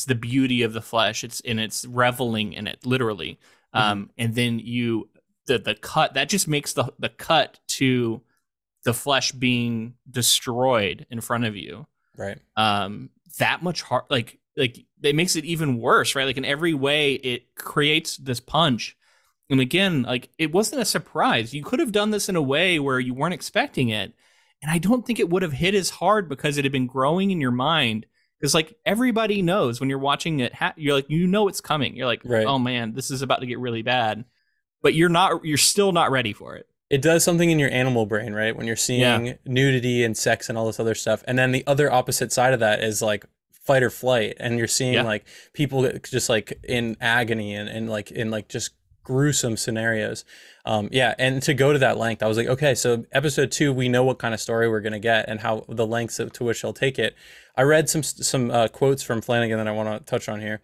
the beauty of the flesh. It's reveling in it, literally. And then the cut that just makes the cut to the flesh being destroyed in front of you, right? That much hard, like it makes it even worse, right? Like, in every way, it creates this punch. And again, like, it wasn't a surprise. You could have done this in a way where you weren't expecting it, and I don't think it would have hit as hard because it had been growing in your mind. Because like, everybody knows when you're watching it, you're like, you know it's coming. You're like, right. Oh man, this is about to get really bad. But you're still not ready for it. It does something in your animal brain, right? When you're seeing nudity and sex and all this other stuff. And then the other opposite side of that is like fight or flight. And you're seeing like people just like in agony and like in like just gruesome scenarios. And to go to that length, I was like, okay, so episode 2, we know what kind of story we're going to get and how the lengths to which they'll take it. I read some quotes from Flanagan that I want to touch on here.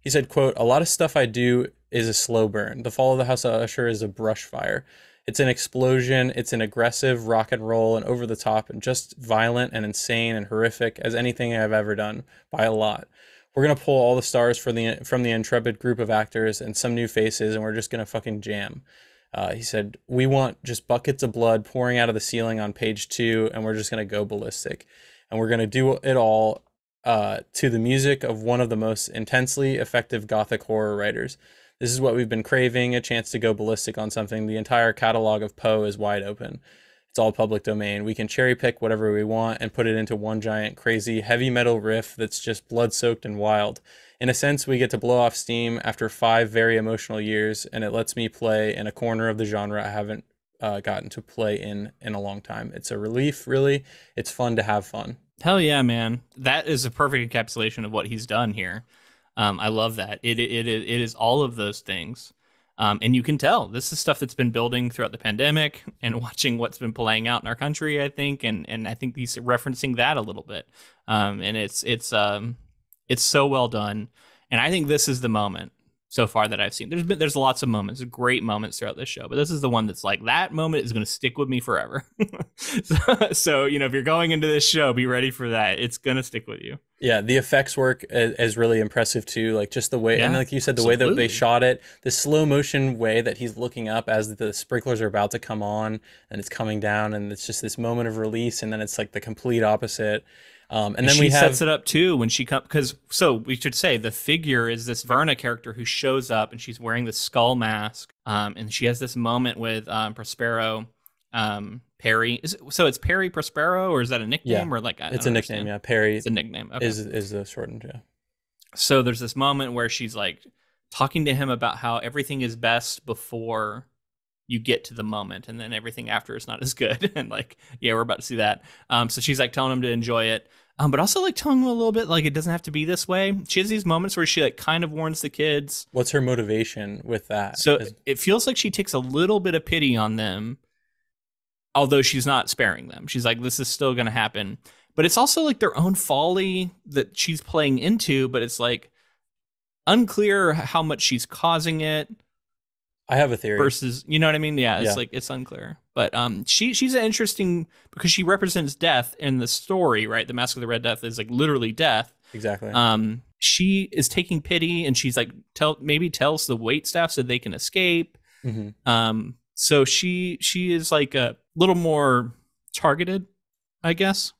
He said, quote, "A lot of stuff I do is a slow burn. The Fall of the House of Usher is a brush fire. It's an explosion. It's an aggressive rock and roll and over the top and just violent and insane and horrific as anything I've ever done by a lot. We're going to pull all the stars from the intrepid group of actors and some new faces, and we're just going to fucking jam." He said, "We want just buckets of blood pouring out of the ceiling on page 2, and we're just going to go ballistic. And we're going to do it all to the music of one of the most intensely effective gothic horror writers. This is what we've been craving, a chance to go ballistic on something. The entire catalog of Poe is wide open. It's all public domain. We can cherry pick whatever we want and put it into one giant crazy heavy metal riff that's just blood-soaked and wild. In a sense, we get to blow off steam after 5 very emotional years, and it lets me play in a corner of the genre I haven't gotten to play in a long time. It's a relief, really. It's fun to have fun. Hell yeah, man. That is a perfect encapsulation of what he's done here. I love that. It is all of those things. And you can tell this is stuff that's been building throughout the pandemic and watching what's been playing out in our country, I think. And I think he's referencing that a little bit. And it's so well done. And I think this is the moment so far that I've seen. There's lots of moments, great moments throughout this show, but this is the one that's like, that moment is going to stick with me forever. So, if you're going into this show, be ready for that. It's going to stick with you. Yeah, the effects work is really impressive too. Like just the way, and like you said, the way that they shot it, the slow motion way that he's looking up as the sprinklers are about to come on and it's coming down, and it's just this moment of release, and then it's like the complete opposite. And then she sets it up too when she comes, because so we should say the figure is this Verna character who shows up and she's wearing the skull mask, and she has this moment with Prospero, Perry. So it's Perry Prospero, or is that a nickname, or like it's a nickname? Yeah, Perry. It's a nickname. Okay. Is the shortened. Yeah. So there's this moment where she's like talking to him about how everything is best before you get to the moment, and then everything after is not as good. And like, yeah, we're about to see that. So she's like telling him to enjoy it. But also like telling him a little bit like it doesn't have to be this way. She has these moments where she like kind of warns the kids. What's her motivation with that? So it feels like she takes a little bit of pity on them, although she's not sparing them. She's like, this is still going to happen. But it's also like their own folly that she's playing into, but it's like unclear how much she's causing it. I have a theory. Versus, you know what I mean? Yeah, it's like it's unclear. But she's an interesting, because she represents death in the story, right? The Masque of the Red Death is like literally death. Exactly. She is taking pity, and she's like maybe tells the waitstaff so they can escape. Mm-hmm. So she is like a little more targeted, I guess.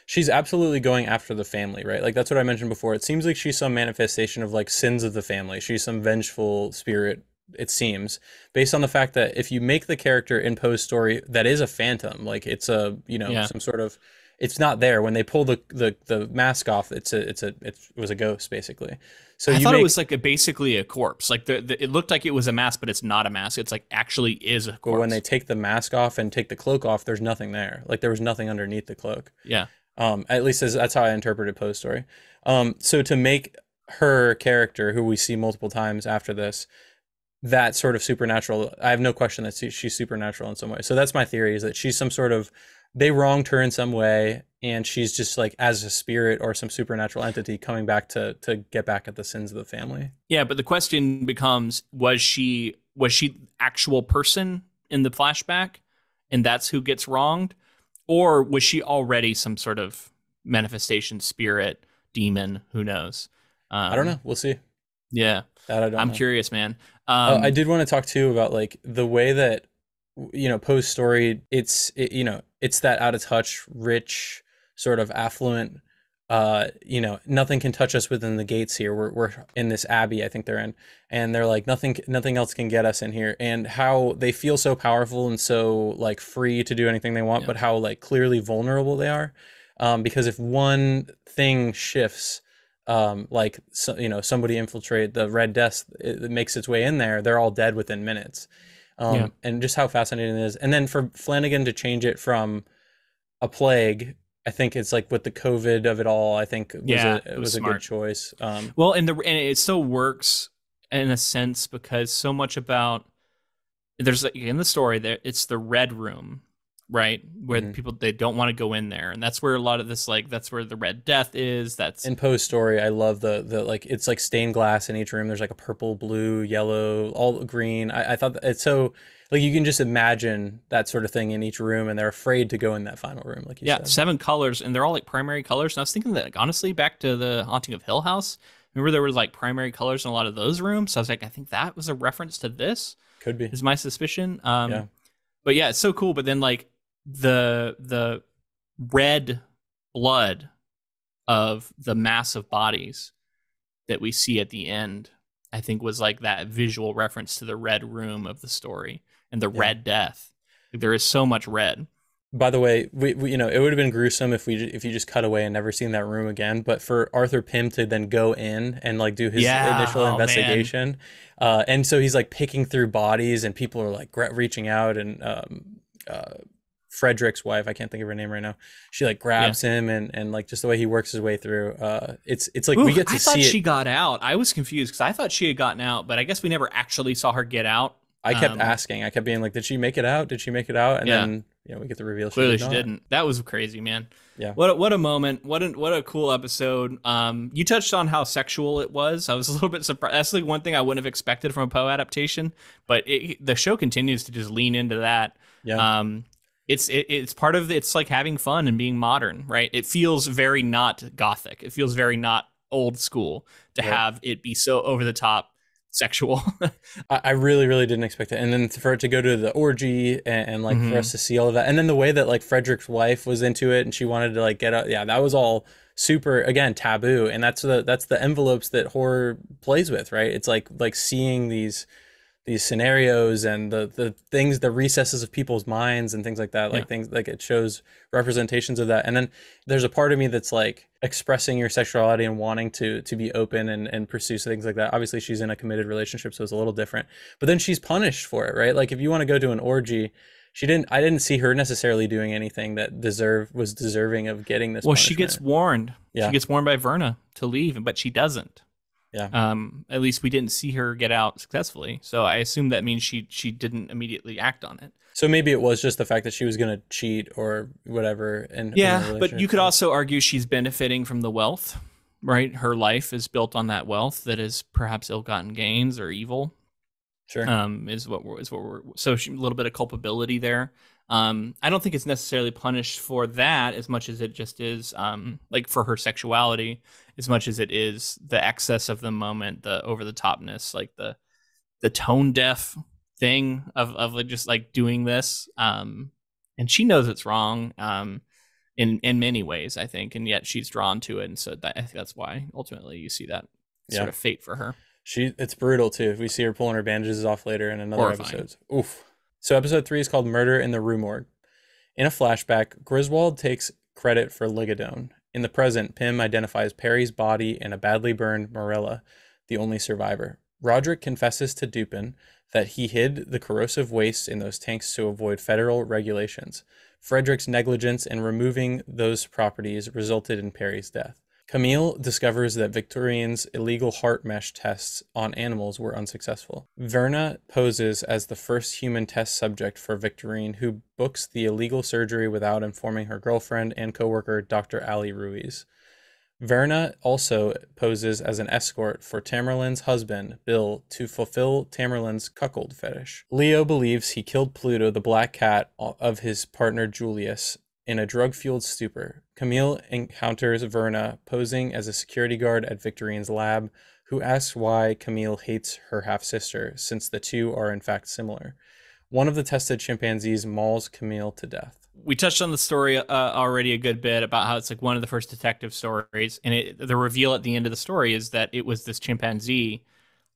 She's absolutely going after the family, right? Like that's what I mentioned before. It seems like she's some manifestation of like sins of the family. She's some vengeful spirit, it seems, based on the fact that if you make the character in Poe's story that is a phantom, like it's a some sort of, it's not there when they pull the mask off. It was a ghost basically. So I thought it was like basically a corpse. Like it looked like it was a mask, but it's not a mask. It's like actually is a corpse. But when they take the mask off and take the cloak off, there's nothing there. Like there was nothing underneath the cloak. Yeah. At least that's how I interpreted Poe's story. So to make her character, who we see multiple times after this, that sort of supernatural, I have no question that she's supernatural in some way. So that's my theory, is that she's some sort of, they wronged her in some way, and she's just like as a spirit or some supernatural entity coming back to get back at the sins of the family. Yeah, but the question becomes, was she actual person in the flashback, and that's who gets wronged? Or was she already some sort of manifestation, spirit, demon? Who knows? I don't know. We'll see. Yeah. I'm curious, man. I did want to talk too about like the way that, Poe's story, it's that out of touch, rich, sort of affluent, nothing can touch us within the gates here. We're in this abbey, I think they're in, and they're like, nothing else can get us in here. And how they feel so powerful and so like free to do anything they want, but how like clearly vulnerable they are. Because if one thing shifts, somebody infiltrate the Red Death, it makes its way in there, they're all dead within minutes. And just how fascinating it is. And then for Flanagan to change it from a plague, I think it's like with the COVID of it all, I think it was a good choice. And it still works in a sense, because so much about, there's like in the story there, it's the Red Room, right, where people, they don't want to go in there, and that's where a lot of this, like, that's where the Red Death is. That's in Poe's story. I love the like, it's like stained glass in each room. There's like a purple, blue, yellow, all green. I thought it's so, like, you can just imagine that sort of thing in each room, and they're afraid to go in that final room, like you said. 7 colors, and they're all like primary colors. And I was thinking that, like, honestly, back to the Haunting of Hill House, remember there was like primary colors in a lot of those rooms. So I was like, I think that was a reference to this. Could be, is my suspicion. But yeah, it's so cool. But then like the red blood of the mass of bodies that we see at the end, I think was like that visual reference to the Red Room of the story and the Red Death. Like, there is so much red. By the way, we you know, it would have been gruesome if you just cut away and never seen that room again. But for Arthur Pym to then go in and like do his Yeah. initial Oh man. investigation, and so he's like picking through bodies, and people are like reaching out, and uh, Frederick's wife, I can't think of her name right now, she like Yeah. grabs him, and like just the way he works his way through, it's like Ooh, we get to I thought see she it. got out. I was confused because I thought she had gotten out, but I guess we never actually saw her get out. I kept Um, asking, I kept being like, did she make it out? Did she make it out? And yeah. then we get the reveal she Clearly did she not. didn't. That was crazy, man. Yeah. What a moment. What a cool episode. You touched on how sexual it was. I was a little bit surprised. That's like one thing I wouldn't have expected from a Poe adaptation, but the show continues to just lean into that. Yeah. Um, it's part of it's like having fun and being modern, right? It feels very not gothic. It feels very not old school to Right. have it be so over the top sexual. I really, really didn't expect it. And then for it to go to the orgy, and like for Mhm. us to see all of that. And then the way that like Frederick's wife was into it and she wanted to like get out. Yeah, that was all super, again, taboo. And that's the envelopes that horror plays with, right? It's like seeing these scenarios and the things, the recesses of people's minds and things like that, Yeah. like things like it shows representations of that. And then there's a part of me that's like expressing your sexuality and wanting to be open and pursue things like that. Obviously she's in a committed relationship, so it's a little different, but then she's punished for it, right? Like if you want to go to an orgy, I didn't see her necessarily doing anything that was deserving of getting this Well, she punishment. gets warned. She Yeah. gets warned by Verna to leave, but she doesn't. Yeah. At least we didn't see her get out successfully. So I assume that means she didn't immediately act on it. So maybe it was just the fact that she was going to cheat or whatever in a Yeah, but you relationship. could also argue she's benefiting from the wealth, right? Her life is built on that wealth that is perhaps ill-gotten gains or evil. Sure. So a little bit of culpability there. I don't think it's necessarily punished for that as much as it just is like for her sexuality, as much as it is the excess of the moment, the over the topness, like the tone deaf thing of like just like doing this. And she knows it's wrong in many ways, I think, and yet she's drawn to it, and so I think that's why ultimately you see that sort Yeah. of fate for her. It's brutal too. We see her pulling her bandages off later in another Horrifying. episode. Oof. So episode 3 is called Murder in the Rue Morgue. In a flashback, Griswold takes credit for Ligadone. In the present, Pym identifies Perry's body and a badly burned Morella, the only survivor. Roderick confesses to Dupin that he hid the corrosive waste in those tanks to avoid federal regulations. Frederick's negligence in removing those properties resulted in Perry's death. Camille discovers that Victorine's illegal heart mesh tests on animals were unsuccessful. Verna poses as the first human test subject for Victorine, who books the illegal surgery without informing her girlfriend and coworker Dr. Ali Ruiz. Verna also poses as an escort for Tamerlane's husband, Bill, to fulfill Tamerlane's cuckold fetish. Leo believes he killed Pluto, the black cat of his partner Julius, in a drug-fueled stupor. Camille encounters Verna posing as a security guard at Victorine's lab, who asks why Camille hates her half-sister, since the two are in fact similar. One of the tested chimpanzees mauls Camille to death. We touched on the story already a good bit about how it's like one of the first detective stories, and the reveal at the end of the story is that it was this chimpanzee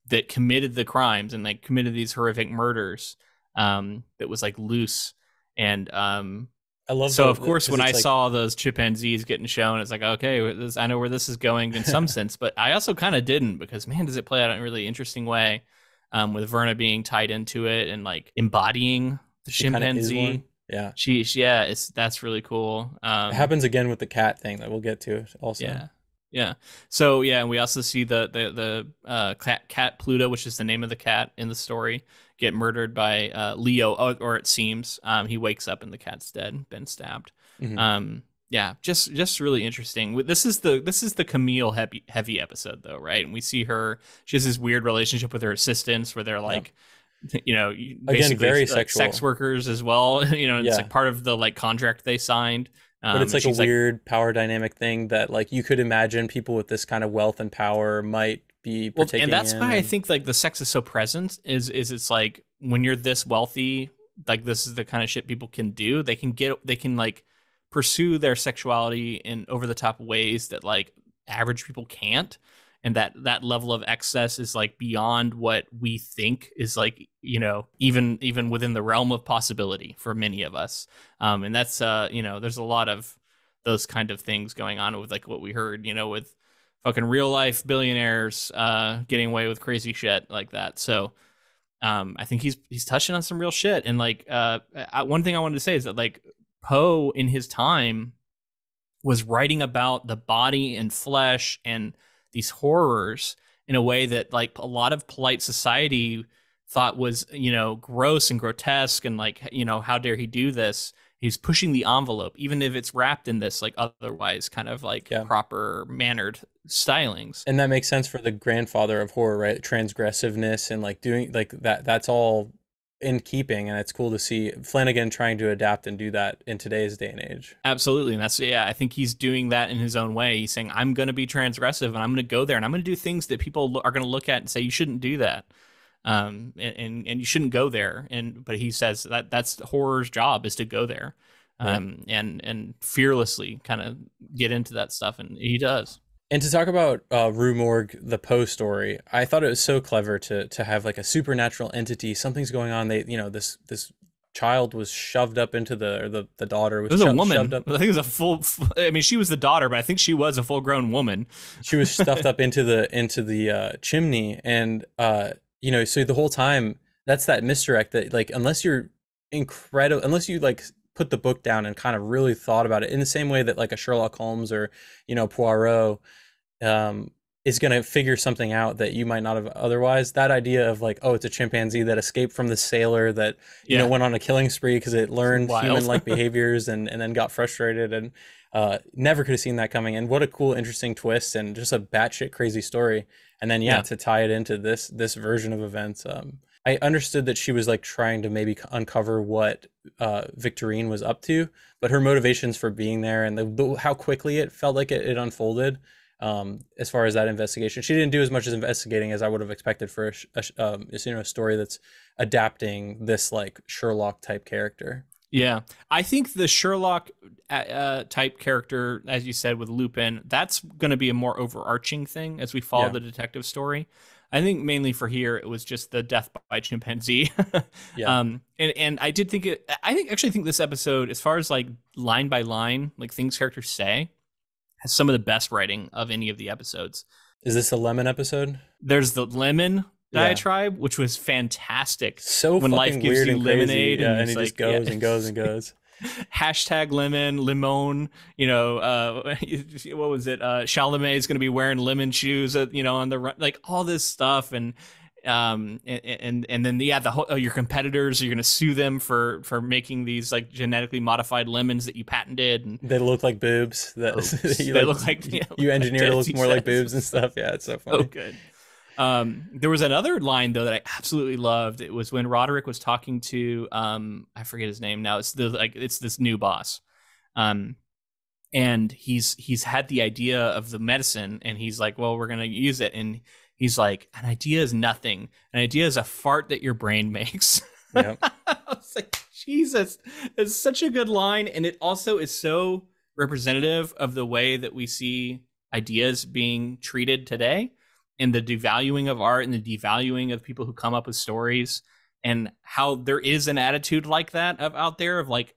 that committed the crimes and like committed these horrific murders. That was like loose, and I love so the- of course 'cause when it's I like- saw those chimpanzees getting shown, it's like, okay, I know where this is going in some sense, but I also kind of didn't, because man, does it play out in a really interesting way, with Verna being tied into it and like embodying the she kinda is chimpanzee. one. Yeah. Yeah, that's really cool. It happens again with the cat thing that we'll get to also. Yeah. So yeah, and we also see the cat Pluto, which is the name of the cat in the story, get murdered by Leo, or it seems he wakes up and the cat's dead, been stabbed. Mhm. Yeah, just really interesting. This is the Camille heavy episode though, right? And we see her. She has this weird relationship with her assistants where they're like, basically very like sexual. sex workers as well. And it's Yeah. like part of the like contract they signed. But it's like a she's weird power dynamic thing that like you could imagine people with this kind of wealth and power might be partaking and that's in. why I think like the sex is so present. Is it's like when you're this wealthy, like this is the kind of shit people can do. They can like pursue their sexuality in over the top ways that like average people can't. and that level of excess is like beyond what we think is like, you know, even within the realm of possibility for many of us. And that's you know, there's a lot of those kind of things going on with like what we heard, you know, with fucking real life billionaires getting away with crazy shit like that. So I think he's touching on some real shit. And like one thing I wanted to say is that like Poe in his time was writing about the body and flesh and these horrors in a way that like a lot of polite society thought was, you know, gross and grotesque and like, you know, how dare he do this? He's pushing the envelope, even if it's wrapped in this like otherwise kind of like proper mannered stylings. And that makes sense for the grandfather of horror, right? Transgressiveness and like doing like that. That's all in keeping, and it's cool to see Flanagan trying to adapt and do that in today's day and age. Absolutely. And that's, I think he's doing that in his own way. He's saying, I'm going to be transgressive and I'm going to go there and I'm going to do things that people are going to look at and say, you shouldn't do that. And you shouldn't go there. But he says that's horror's job, is to go there, and fearlessly kind of get into that stuff. And he does. And to talk about Rue Morgue, the Poe story, I thought it was so clever to have like a supernatural entity. Something's going on. They, you know, this child was shoved up into the daughter was, it was a woman. Shoved up. I think it was a full. I mean, she was the daughter, but I think she was a full grown woman. She was stuffed up into the chimney, and you know, so the whole time that's that misdirect that like unless you like put the book down and kind of really thought about it in the same way that like a Sherlock Holmes or, you know, Poirot is going to figure something out that you might not have otherwise. That idea of like, oh, it's a chimpanzee that escaped from the sailor that, you know, went on a killing spree because it learned human-like behaviors and then got frustrated and never could have seen that coming. And what a cool, interesting twist and just a batshit crazy story. And then, to tie it into this version of events, I understood that she was like trying to maybe uncover what Victorine was up to, but her motivations for being there and how quickly it felt like it unfolded as far as that investigation. She didn't do as much as investigating as I would have expected for a story that's adapting this like Sherlock type character. Yeah, I think the Sherlock type character, as you said, with Lupin, that's going to be a more overarching thing as we follow the detective story. I think mainly for here, it was just the death by chimpanzee. And I did think actually think this episode, as far as like line by line, like things characters say, has some of the best writing of any of the episodes. Is this a lemon episode? There's the lemon diatribe, which was fantastic. So when life gives you lemonade, and he like, just goes and goes and goes. Hashtag lemon, you know, what was it? Chalamet is going to be wearing lemon shoes, you know, on the run, like all this stuff. And then the whole, your competitors, you're going to sue them for making these like genetically modified lemons that you patented. And they look like boobs. They look like, you engineered to look more like boobs and stuff. Yeah. It's so funny. Oh, good. There was another line though that I absolutely loved. It was when Roderick was talking to I forget his name now. It's this new boss, and he's had the idea of the medicine, and he's like, well, we're gonna use it, and he's like, an idea is nothing. An idea is a fart that your brain makes. Yep. I was like, Jesus, it's such a good line, and it also is so representative of the way that we see ideas being treated today. And the devaluing of art and the devaluing of people who come up with stories, and how there is an attitude like that out there of like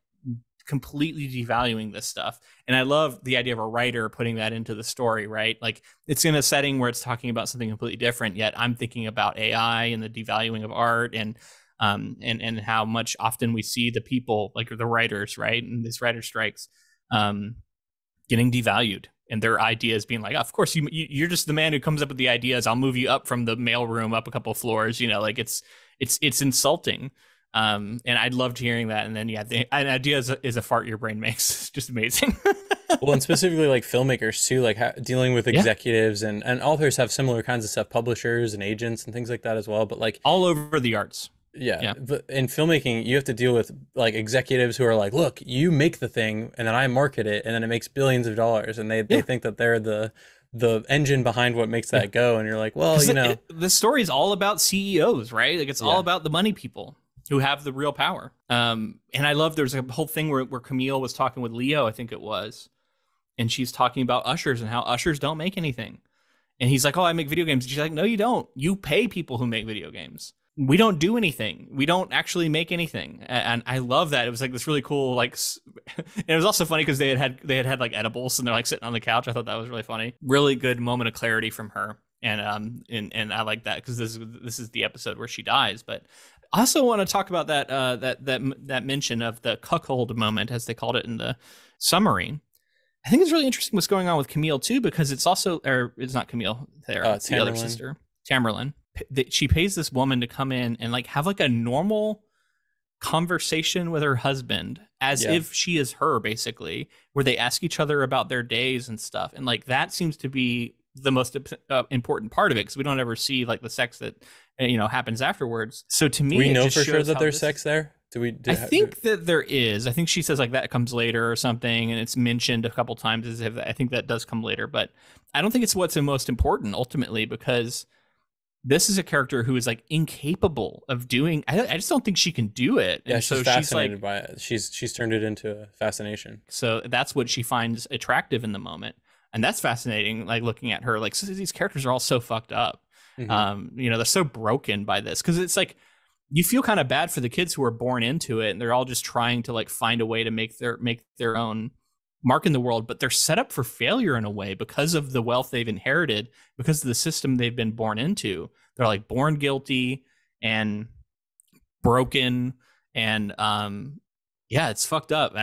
completely devaluing this stuff. And I love the idea of a writer putting that into the story, right? Like it's in a setting where it's talking about something completely different, yet I'm thinking about AI and the devaluing of art and how much often we see the people, like the writers, right? And this writer strikes getting devalued. And their ideas being like, of course, you're just the man who comes up with the ideas. I'll move you up from the mailroom up a couple of floors. You know, like it's insulting. And I loved hearing that. And then, an idea is a fart your brain makes. It's just amazing. Well, and specifically like filmmakers too, like dealing with executives and authors have similar kinds of stuff, publishers and agents and things like that as well. But like all over the arts. Yeah. But in filmmaking, you have to deal with like executives who are like, look, you make the thing and then I market it and then it makes billions of dollars. And they think that they're the engine behind what makes that go. And you're like, well, you know, the story is all about CEOs, right? Like it's all about the money people who have the real power. And I love, there's a whole thing where Camille was talking with Leo, I think it was, and she's talking about ushers and how ushers don't make anything. And he's like, oh, I make video games. And she's like, no, you don't. You pay people who make video games. We don't do anything. We don't actually make anything. And I love that. It was like this really cool, like, and it was also funny because they had like edibles and they're like sitting on the couch. I thought that was really funny. Really good moment of clarity from her. And I like that because this is the episode where she dies. But I also want to talk about that mention of the cuckold moment, as they called it in the summary. I think it's really interesting what's going on with Camille too, because it's also, or it's not Camille there, it's the other sister, Tamerlane. She pays this woman to come in and like have like a normal conversation with her husband as if she is her, basically, where they ask each other about their days and stuff. And like that seems to be the most important part of it, because we don't ever see like the sex that happens afterwards. So to me, we know for sure that there's sex there. I think that there is. I think she says like that comes later or something, and it's mentioned a couple times as if I think that does come later, but I don't think it's what's the most important ultimately, because this is a character who is like incapable of doing. I just don't think she can do it. Yeah, and she's fascinated by it. She's turned it into a fascination. So that's what she finds attractive in the moment, and that's fascinating. Like looking at her, like these characters are all so fucked up. Mm-hmm. They're so broken by this, because it's like you feel kind of bad for the kids who are born into it, and they're all just trying to like find a way to make their own mark in the world, but they're set up for failure in a way because of the wealth they've inherited, because of the system they've been born into. They're like born guilty and broken, and it's fucked up.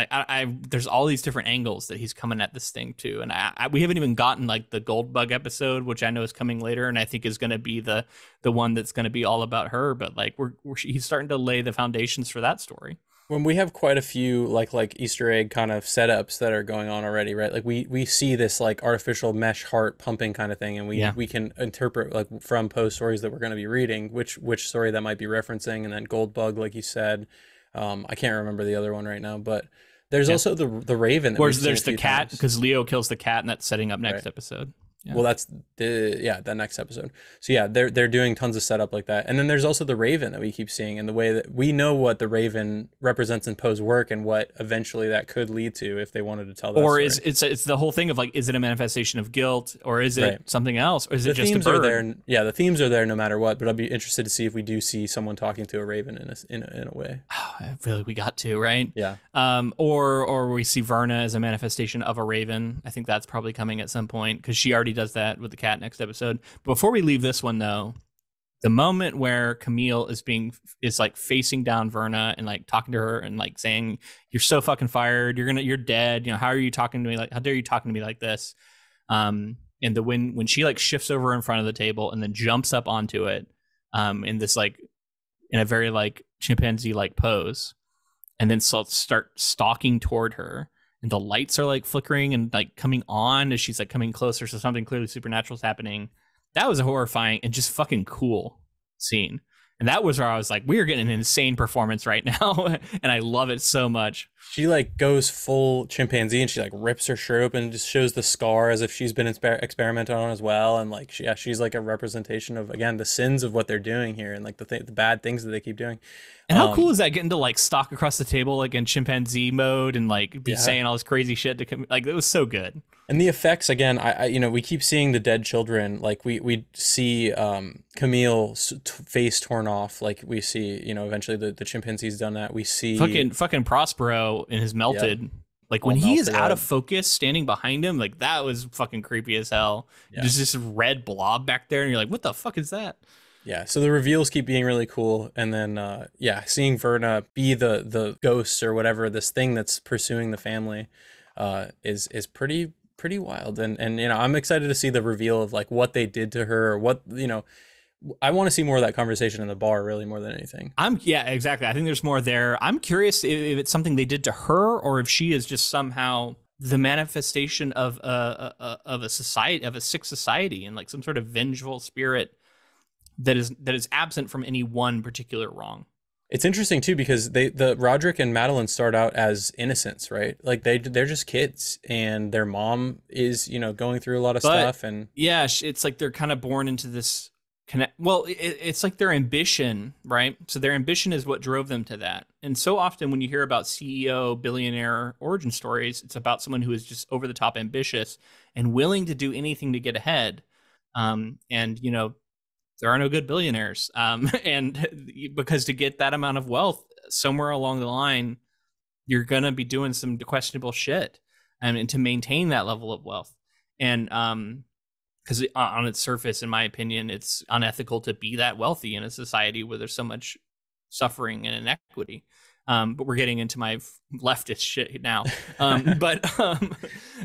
There's all these different angles that he's coming at this thing too, and we haven't even gotten like the Gold Bug episode, which I know is coming later, and I think is going to be the one that's going to be all about her. But like he's starting to lay the foundations for that story. When we have quite a few like Easter egg kind of setups that are going on already, right? Like we see this like artificial mesh heart pumping kind of thing, and we can interpret like from Poe stories that we're going to be reading which story that might be referencing, and then Gold Bug, like you said. I can't remember the other one right now, but there's also the Raven. There's the cat, because Leo kills the cat, and that's setting up next episode. Yeah. Well, that's that next episode. So yeah, they're doing tons of setup like that. And then there's also the Raven that we keep seeing, and the way that we know what the Raven represents in Poe's work, and what eventually that could lead to if they wanted to tell that or story. It's the whole thing of like, is it a manifestation of guilt, or is it something else, or is it just themes a bird? Are there. Yeah, the themes are there no matter what, but I'd be interested to see if we do see someone talking to a Raven in a way. Oh, I feel like we got to, right? Yeah. Or we see Verna as a manifestation of a Raven. I think that's probably coming at some point, because she already does that with the cat next episode. Before we leave this one though, the moment where Camille is like facing down Verna and like talking to her and like saying, "You're so fucking fired. You're dead. How are you talking to me? Like, how dare you talking to me like this?" And when she like shifts over in front of the table and then jumps up onto it, in this like in a very like chimpanzee like pose, and then start stalking toward her. And the lights are like flickering and like coming on as she's like coming closer. So something clearly supernatural is happening. That was a horrifying and just fucking cool scene. And that was where I was like, we are getting an insane performance right now. And I love it so much. She like goes full chimpanzee, and she like rips her shirt open and just shows the scar as if she's been experimented on as well. And like, she's like a representation of, again, the sins of what they're doing here, and like the bad things that they keep doing. And how cool is that, getting to like stalk across the table like in chimpanzee mode and like be saying all this crazy shit to come? Like, it was so good. And the effects, again, I we keep seeing the dead children. Like we see Camille's face torn off. Like we see, eventually the chimpanzee's done that. We see fucking Prospero in his melted. Yep. Like when he is out of focus, standing behind him, like that was fucking creepy as hell. Yeah. There's this red blob back there, and you're like, what the fuck is that? Yeah, so the reveals keep being really cool, and then seeing Verna be the ghost or whatever, this thing that's pursuing the family, is pretty wild, and I'm excited to see the reveal of like what they did to her, or what I want to see more of that conversation in the bar, really, more than anything. Exactly. I think there's more there. I'm curious if it's something they did to her, or if she is just somehow the manifestation of a society, of a sick society, and like some sort of vengeful spirit that is absent from any one particular wrong. It's interesting too, because the Roderick and Madeline start out as innocents, right? Like they're just kids, and their mom is going through a lot of stuff, and it's like they're kind of born into this it's like their ambition, right? So their ambition is what drove them to that. And so often when you hear about CEO billionaire origin stories, it's about someone who is just over the top ambitious and willing to do anything to get ahead. And there are no good billionaires. And because to get that amount of wealth somewhere along the line, you're going to be doing some questionable shit, and to maintain that level of wealth. And because on its surface, in my opinion, it's unethical to be that wealthy in a society where there's so much suffering and inequity. But we're getting into my leftist shit now. But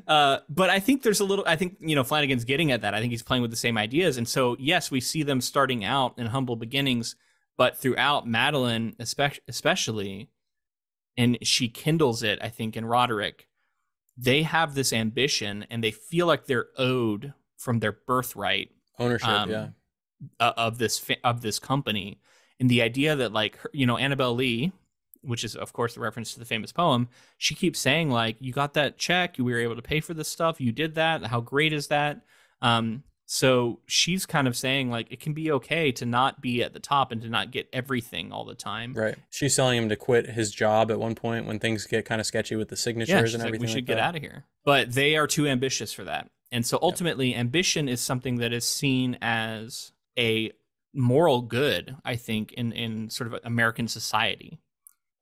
I think there's a little, I think, Flanagan's getting at that. I think he's playing with the same ideas. And so, yes, we see them starting out in humble beginnings, but throughout Madeline, especially, and she kindles it, I think, in Roderick, they have this ambition and they feel like they're owed from their birthright ownership, of this company. And the idea that, like, Annabelle Lee, which is, of course, the reference to the famous poem, she keeps saying, like, you got that check, we were able to pay for this stuff, you did that, how great is that? So she's kind of saying, like, it can be okay to not be at the top and to not get everything all the time. Right. She's telling him to quit his job at one point when things get kind of sketchy with the signatures and everything. We should get out of here. But they are too ambitious for that. And so ultimately, ambition is something that is seen as a moral good, I think, in sort of American society.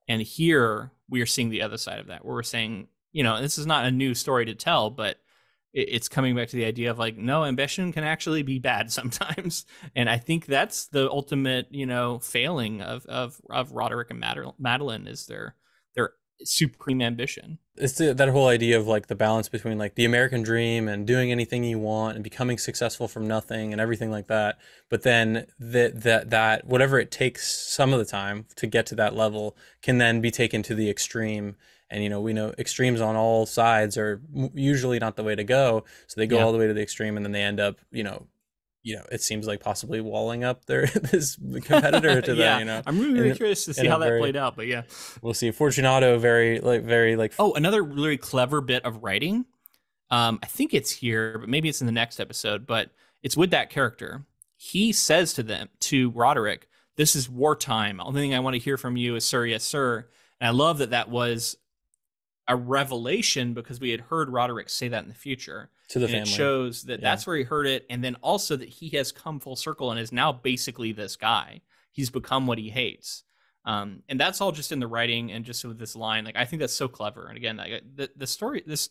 And here we are seeing the other side of that, where we're saying, this is not a new story to tell, but it's coming back to the idea of, like, no, ambition can actually be bad sometimes. And I think that's the ultimate, failing of Roderick and Madeline, is their supreme ambition. It's that whole idea of, like, the balance between, like, the American dream and doing anything you want and becoming successful from nothing and everything like that. But then that whatever it takes some of the time to get to that level can then be taken to the extreme. And, we know extremes on all sides are usually not the way to go. So they go all the way to the extreme, and then they end up, it seems like possibly walling up this competitor to them. I'm really curious to see how that played out, but yeah, we'll see. Fortunato, very. Oh, another really clever bit of writing. I think it's here, but maybe it's in the next episode. But it's with that character. He says to Roderick, "This is wartime. The only thing I want to hear from you is 'sir, yes, sir.'" And I love that was a revelation, because we had heard Roderick say that in the future to the family. It shows that that's where he heard it, and then also that he has come full circle and is now basically this guy. He's become what he hates, and that's all just in the writing and just with this line. Like, I think that's so clever. And again, the story, this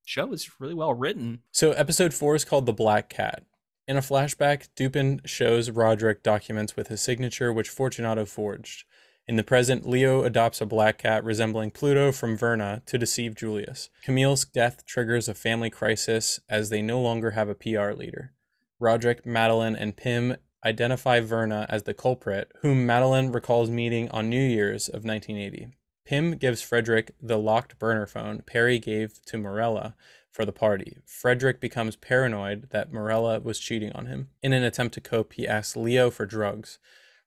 show is really well written. So episode 4 is called The Black Cat. In a flashback, Dupin shows Roderick documents with his signature, which Fortunato forged. In the present, Leo adopts a black cat resembling Pluto from Verna to deceive Julius. Camille's death triggers a family crisis as they no longer have a PR leader. Roderick, Madeline, and Pym identify Verna as the culprit, whom Madeline recalls meeting on New Year's of 1980. Pym gives Frederick the locked burner phone Perry gave to Morella for the party. Frederick becomes paranoid that Morella was cheating on him. In an attempt to cope, he asks Leo for drugs.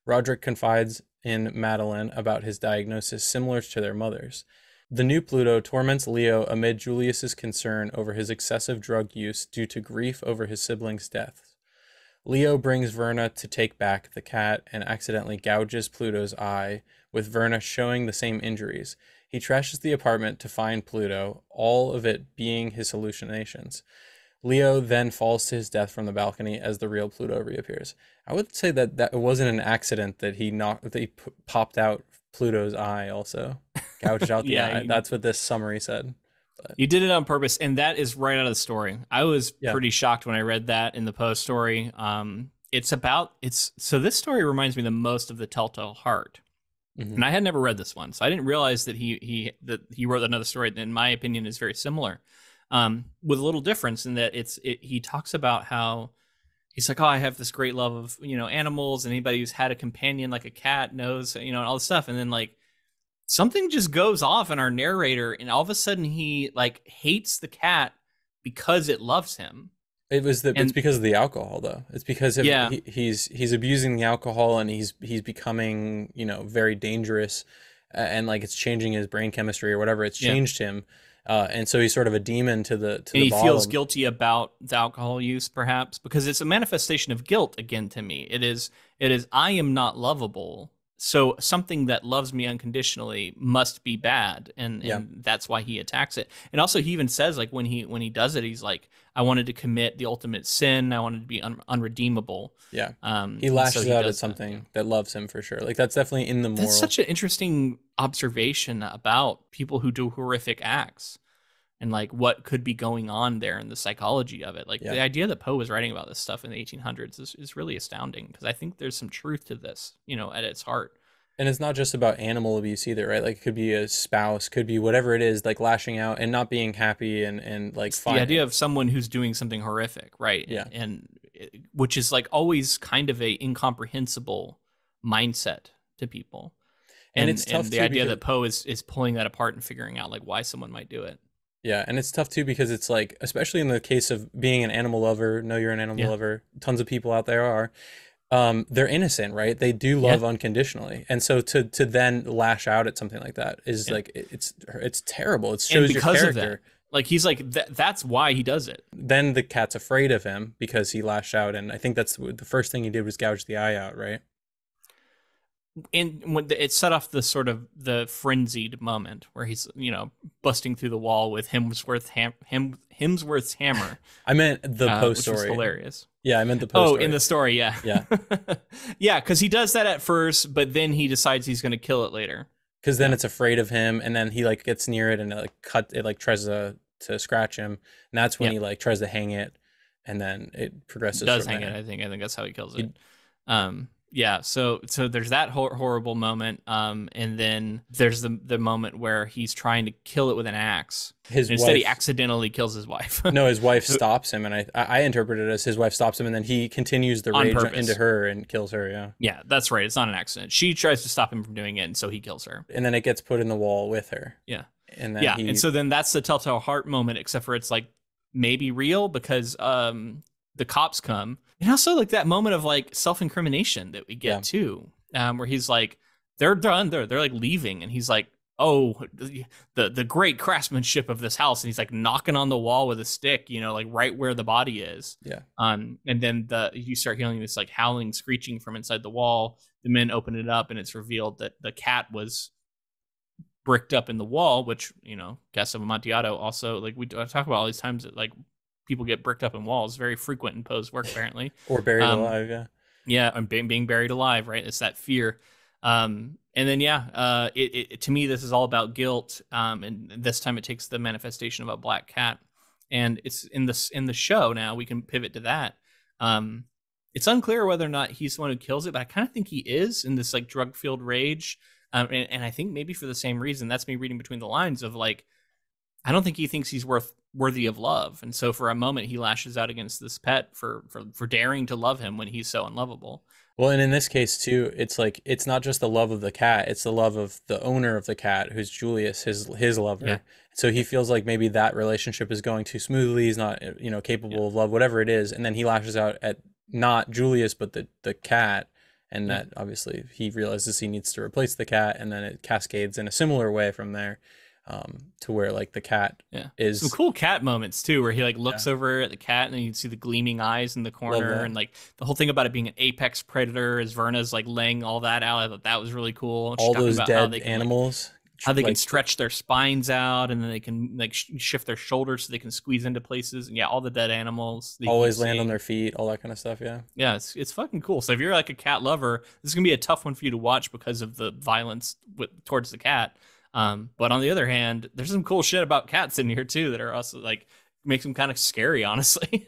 Roderick confides in Madeline about his diagnosis similar to their mother's. The new Pluto torments Leo amid Julius's concern over his excessive drug use due to grief over his siblings' deaths. Leo brings Verna to take back the cat and accidentally gouges Pluto's eye, with Verna showing the same injuries. He trashes the apartment to find Pluto, all of it being his hallucinations. Leo then falls to his death from the balcony as the real Pluto reappears. I would say that it wasn't an accident that he popped out Pluto's eye also. Gouged out the eye. That's what this summary said. But he did it on purpose, and that is right out of the story. I was pretty shocked when I read that in the Poe story. So this story reminds me the most of The Telltale Heart. Mm-hmm. And I had never read this one, so I didn't realize that he wrote another story that, in my opinion, is very similar. With a little difference in that he talks about how he's like, oh, I have this great love of, animals, and anybody who's had a companion like a cat knows, and all this stuff. And then, like, something just goes off in our narrator, and all of a sudden he, like, hates the cat because it loves him. It's because of the alcohol, though. It's because he's abusing the alcohol, and he's becoming, very dangerous, and like it's changing his brain chemistry or whatever. It's changed him. And so he's sort of a demon to the and he bottom. Feels guilty about the alcohol use, perhaps, because it's a manifestation of guilt again to me. It is I am not lovable, So something that loves me unconditionally must be bad, and Yeah. that's why he attacks it. And also, he even says, like, when he does it, he's like, I wanted to commit the ultimate sin. I wanted to be unredeemable. Yeah. and He so lashes out at does that, something that loves him for sure. Like that's definitely in the moral. That's such an interesting observation about people who do horrific acts, and like what could be going on there in the psychology of it. Like the idea that Poe was writing about this stuff in the 1800s is really astounding, because I think there's some truth to this, at its heart. And it's not just about animal abuse either, right? Like it could be a spouse, could be whatever it is, like lashing out and not being happy and like the idea of someone who's doing something horrific, right? Yeah. And which is like always kind of a incomprehensible mindset to people. And it's tough, and the idea that Poe is pulling that apart and figuring out like why someone might do it. Yeah, and it's tough too because it's like, especially in the case of being an animal lover, know you're an animal lover, tons of people out there are, they're innocent, right? They do love unconditionally. And so to then lash out at something like that is like, it's terrible. It shows your character. Of that, like he's like, that's why he does it. Then the cat's afraid of him because he lashed out. And I think that's the first thing he did was gouge the eye out, right? And when it set off the sort of the frenzied moment where he's busting through the wall with Hemsworth's hammer. I meant the Poe story. Which was hilarious. Yeah, I meant the Poe story. In the story, yeah. Yeah, because he does that at first, but then he decides he's going to kill it later. Because then it's afraid of him, and then he like gets near it and it tries to scratch him, and that's when he like tries to hang it, and then it progresses. It does hang it? I think that's how he kills it. Yeah, so there's that horrible moment, and then there's the moment where he's trying to kill it with an axe. Instead, he accidentally kills his wife. No, his wife stops him, and I interpret it as his wife stops him, and then he continues the rage into her and kills her. Yeah, yeah, that's right. It's not an accident. She tries to stop him from doing it, and so he kills her. And then it gets put in the wall with her. Yeah, and then and so then that's the telltale heart moment, except for it's like maybe real because the cops come. And also like that moment of like self-incrimination that we get too, where he's like, they're done, they're like leaving, and he's like, oh, the great craftsmanship of this house, and he's like knocking on the wall with a stick, like right where the body is. Yeah. And then you start hearing this like howling, screeching from inside the wall. The men open it up, and it's revealed that the cat was bricked up in the wall, which Gas of Amontillado also, like we talk about all these times that like people get bricked up in walls, very frequent in Poe's work, apparently. Or buried alive, yeah. Yeah, and being buried alive, right? It's that fear. And then, it to me, this is all about guilt. And this time it takes the manifestation of a black cat. And it's in the show now, we can pivot to that. It's unclear whether or not he's the one who kills it, but I kind of think he is in this like drug-fueled rage. And I think maybe for the same reason, that's me reading between the lines of like, I don't think he thinks he's worthy of love, and so for a moment he lashes out against this pet for daring to love him when he's so unlovable. Well, and in this case too, it's like it's not just the love of the cat; it's the love of the owner of the cat, who's Julius, his lover. Yeah. So he feels like maybe that relationship is going too smoothly. He's not capable of love, whatever it is, and then he lashes out at not Julius but the cat. And that obviously he realizes he needs to replace the cat, and then it cascades in a similar way from there. To where like the cat is some cool cat moments too, where he like looks over at the cat and then you can see the gleaming eyes in the corner, and like the whole thing about it being an apex predator as Verna's like laying all that out. I thought that was really cool. All those dead animals, how they can stretch their spines out, and then they can like shift their shoulders so they can squeeze into places, and all the dead animals always land on their feet, all that kind of stuff. Yeah, it's fucking cool. So if you're like a cat lover, this is gonna be a tough one for you to watch because of the violence towards the cat. But on the other hand, there's some cool shit about cats in here too that are also like makes them kind of scary, honestly.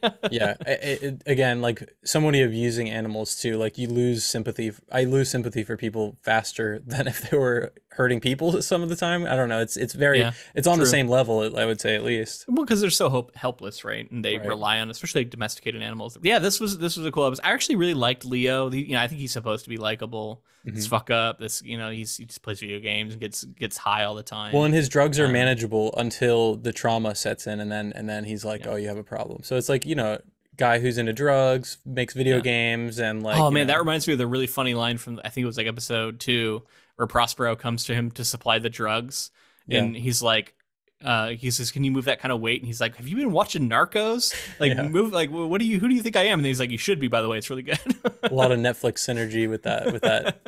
Again, like somebody abusing animals too, like you lose sympathy. I lose sympathy for people faster than if they were hurting people some of the time. I don't know. It's on the same level, I would say, at least. Well, because they're so helpless, right? And they rely on, especially like domesticated animals. Yeah, this was a cool episode. I actually really liked Leo. I think he's supposed to be likable. He's fuck up. He just plays video games and gets high all the time. Well, and his drugs are manageable until the trauma sets in, and then he's like, oh, you have a problem. So it's like, guy who's into drugs, makes video games, and like. Oh man, that reminds me of the really funny line from I think it was like episode 2, where Prospero comes to him to supply the drugs, and he's like, he says, "Can you move that kind of weight?" And he's like, "Have you been watching Narcos? Like, Yeah. move. Like, what do you? Who do you think I am?" And he's like, "You should be, by the way. It's really good." A lot of Netflix synergy with that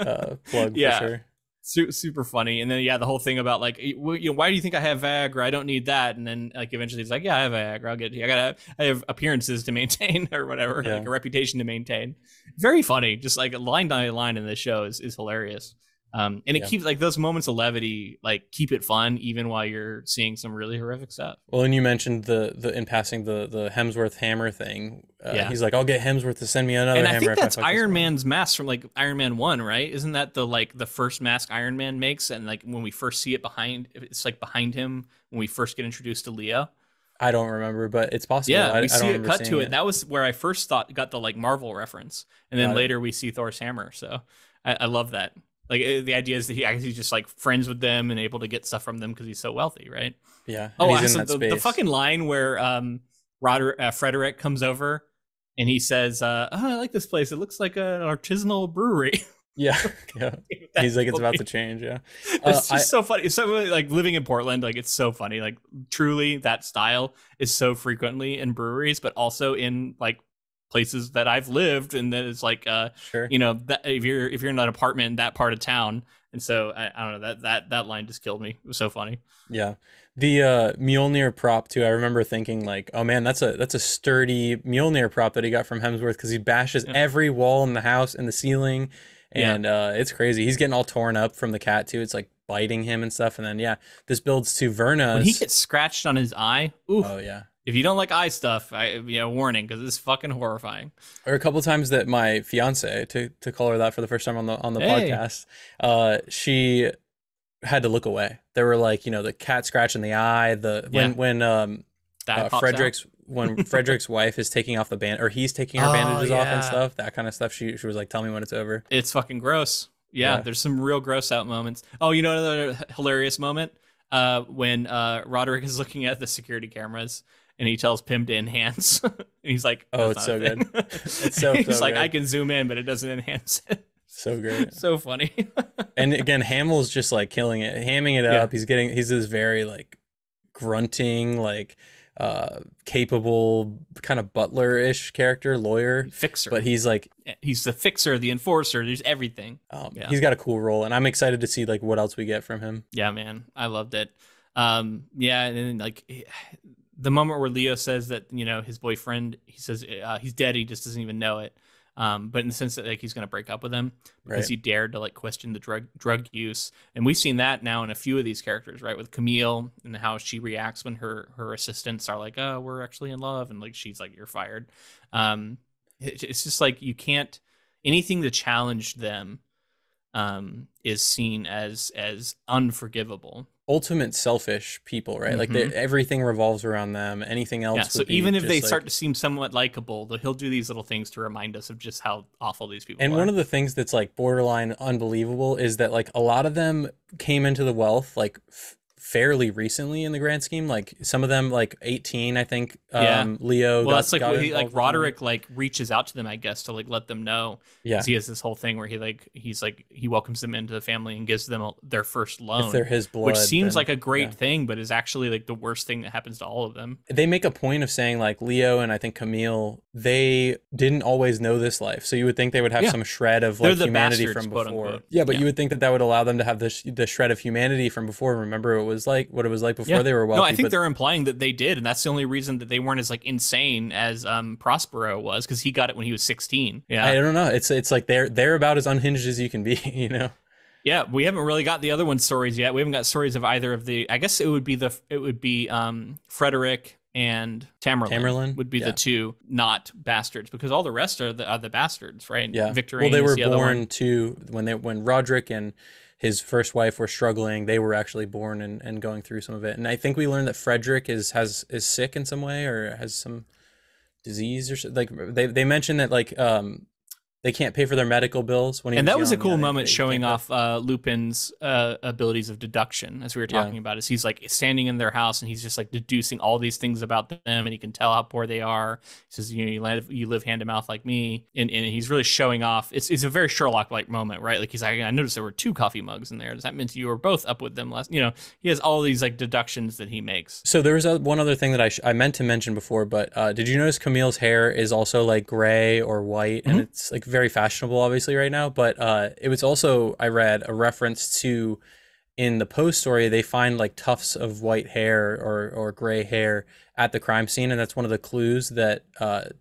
plug for Yeah. sure. Super funny. And then the whole thing about like, why do you think I have Viagra? I don't need that. And then like eventually he's like, yeah, I have Viagra. I'll get you. I have appearances to maintain or whatever, like a reputation to maintain. Very funny. Just like line by line in this show is hilarious. And it keeps like those moments of levity, like keep it fun even while you're seeing some really horrific stuff. Well, and you mentioned the in passing the Hemsworth hammer thing. He's like, I'll get Hemsworth to send me another hammer. And I think that's Iron Man's mask from like Iron Man 1, right? Isn't that the first mask Iron Man makes? And like when we first see it it's like behind him when we first get introduced to Leo. I don't remember, but it's possible. Yeah, we see it cut to it. That was where I first got the like Marvel reference, and then later we see Thor's hammer. So I love that. Like the idea is that he's just like friends with them and able to get stuff from them because he's so wealthy, right? Yeah. Oh, the fucking line where Frederick comes over and he says, I like this place. It looks like an artisanal brewery. Yeah. He's like, it's about to change. Yeah. It's just so funny. It's so like living in Portland. Like it's so funny. Like truly, that style is so frequently in breweries, but also in like places that I've lived, and that it's like you know, that if you're in an apartment in that part of town. And so I don't know, that line just killed me. It was so funny. Yeah. The Mjolnir prop too, I remember thinking like, oh man, that's a sturdy Mjolnir prop that he got from Hemsworth, because he bashes every wall in the house and the ceiling, and it's crazy. He's getting all torn up from the cat too. It's like biting him and stuff. And then this builds to Verna's. When he gets scratched on his eye. Oof. Oh yeah. If you don't like eye stuff, warning, because it's fucking horrifying. Or a couple times that my fiance, to call her that for the first time on the podcast, she had to look away. They were like, the cat scratch in the eye, when Frederick's wife is taking off the band, or he's taking her bandages off and stuff, that kind of stuff. She was like, tell me when it's over. It's fucking gross. Yeah, there's some real gross out moments. Oh, another hilarious moment when Roderick is looking at the security cameras. And he tells Pym to enhance. And he's like, "Oh, it's so good. It's so." He's like, good. "I can zoom in, but it doesn't enhance it." So great. So funny. And again, Hamill's just like killing it, hamming it up. He's this very like grunting, like capable kind of butler-ish character, lawyer, fixer. But he's like, he's the fixer, the enforcer. There's everything. He's got a cool role, and I'm excited to see like what else we get from him. Yeah, man, I loved it. And then like. The moment where Leo says that, his boyfriend, he says he's dead, he just doesn't even know it. But in the sense that like he's going to break up with him because he dared to like question the drug use. And we've seen that now in a few of these characters, right? With Camille and how she reacts when her assistants are like, oh, we're actually in love. And like, she's like, you're fired. It's just like, you can't, anything to challenge them is seen as unforgivable. Ultimate selfish people, right? Like everything revolves around them. Anything else. Yeah. So even if they start to seem somewhat likable, he'll do these little things to remind us of just how awful these people are. And one of the things that's like borderline unbelievable is that like a lot of them came into the wealth like fairly recently in the grand scheme. Like some of them like 18, I think. Leo. Well, that's like Roderick like reaches out to them, I guess, to like let them know. Yeah. He has this whole thing where he welcomes them into the family and gives them their first loan. If they're his blood, which seems like a great thing, but is actually like the worst thing that happens to all of them. They make a point of saying like Leo and I think Camille, they didn't always know this life. So you would think they would have some shred of like humanity bastards, from before. Quote unquote. Yeah, but you would think that would allow them to have the shred of humanity from before. Remember what it was like before they were wealthy. No, I think they're implying that they did, and that's the only reason that they weren't as like insane as Prospero was, because he got it when he was 16. Yeah, I don't know. It's like they're about as unhinged as you can be, Yeah, we haven't really got the other one's stories yet. We haven't got stories of either of the. I guess it would be Frederick and Tamerlane would be the two not bastards, because all the rest are the bastards, right? Yeah. Victorine. Well, they were born too when Roderick and his first wife were struggling. They were actually born and going through some of it. And I think we learned that Frederick is sick in some way or has some disease or like they mentioned that like they can't pay for their medical bills when he and was that was a young, cool yeah, moment they showing can't off abilities of deduction, as we were talking about. Is he's like standing in their house and he's just like deducing all these things about them, and he can tell how poor they are. He says, you live hand to mouth like me, and he's really showing off. It's a very Sherlock-like moment, right? Like he's like, I noticed there were 2 coffee mugs in there. Does that mean you were both up with them last? He has all these like deductions that he makes. So there was one other thing that I meant to mention before, but did you notice Camille's hair is also like gray or white, and it's like very fashionable, obviously, right now. But it was also, I read, a reference to, in the Poe story, they find like tufts of white hair or gray hair at the crime scene, and that's one of the clues that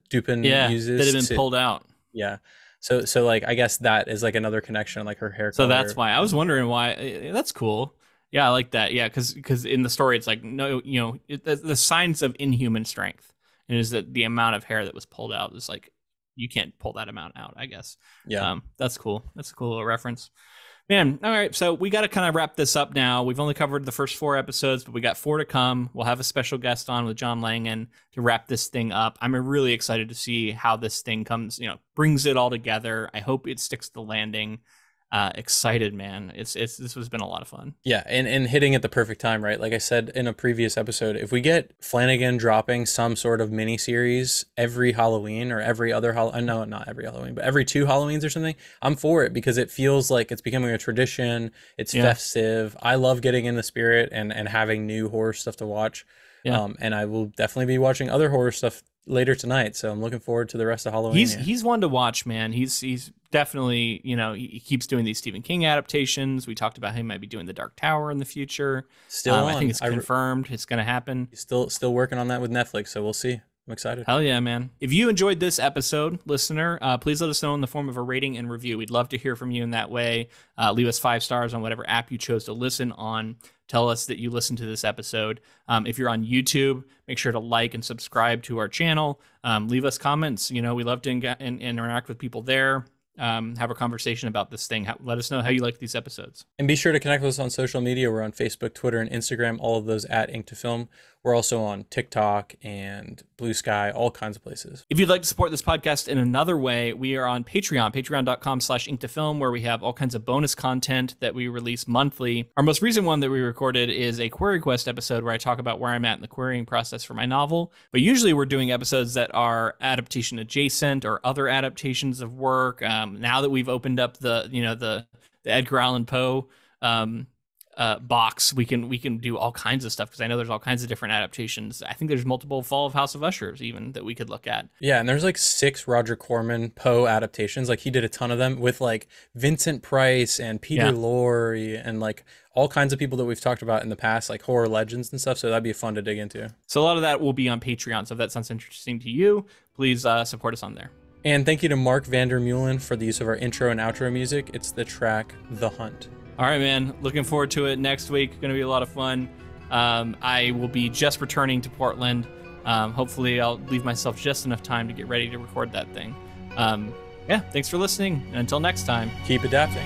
Dupin uses that had been pulled out. Yeah. So like I guess that is like another connection, like her hair so color. That's why I was wondering why. That's cool. Yeah, I like that. Yeah, because in the story it's like, no, the signs of inhuman strength, and is that the amount of hair that was pulled out is like, you can't pull that amount out, I guess. Yeah. That's cool. That's a cool little reference. Man, all right, so we got to kind of wrap this up now. We've only covered the first 4 episodes, but we got 4 to come. We'll have a special guest on with John Langan to wrap this thing up. I'm really excited to see how this thing comes, brings it all together. I hope it sticks the landing. Excited, man. This has been a lot of fun. Yeah, and hitting at the perfect time, right? Like I said in a previous episode, if we get Flanagan dropping some sort of mini series every Halloween or every other no, not every Halloween, but every 2 Halloweens or something, I'm for it, because it feels like it's becoming a tradition. It's festive. I love getting in the spirit and having new horror stuff to watch. Yeah. And I will definitely be watching other horror stuff later tonight, so I'm looking forward to the rest of Halloween. He's one to watch, man. He's definitely, he keeps doing these Stephen King adaptations. We talked about him might be doing The Dark Tower in the future. Still on. I think it's confirmed. It's going to happen. He's still working on that with Netflix, so we'll see. I'm excited. Hell yeah, man. If you enjoyed this episode, listener, please let us know in the form of a rating and review. We'd love to hear from you in that way. Leave us 5 stars on whatever app you chose to listen on. Tell us that you listened to this episode. If you're on YouTube, make sure to like and subscribe to our channel. Leave us comments. We love to interact with people there. Have a conversation about this thing. Let us know how you like these episodes. And be sure to connect with us on social media. We're on Facebook, Twitter, and Instagram, all of those at Ink to Film. We're also on TikTok and Bluesky, all kinds of places. If you'd like to support this podcast in another way, we are on Patreon, patreon.com/inktofilm, where we have all kinds of bonus content that we release monthly. Our most recent one that we recorded is a Query Quest episode where I talk about where I'm at in the querying process for my novel. But usually we're doing episodes that are adaptation adjacent or other adaptations of work. Now that we've opened up the Edgar Allen Poe box, we can do all kinds of stuff, because I know there's all kinds of different adaptations. I think there's multiple Fall of House of Ushers even that we could look at. Yeah, and there's like 6 Roger Corman Poe adaptations. Like he did a ton of them with like Vincent Price and Peter Lorre and like all kinds of people that we've talked about in the past, like horror legends and stuff. So that'd be fun to dig into. So a lot of that will be on Patreon. So if that sounds interesting to you, please support us on there. And thank you to Mark Vandermeulen for the use of our intro and outro music. It's the track The Hunt. All right, man. Looking forward to it next week. Going to be a lot of fun. I will be just returning to Portland. Hopefully, I'll leave myself just enough time to get ready to record that thing. Thanks for listening. And until next time, keep adapting.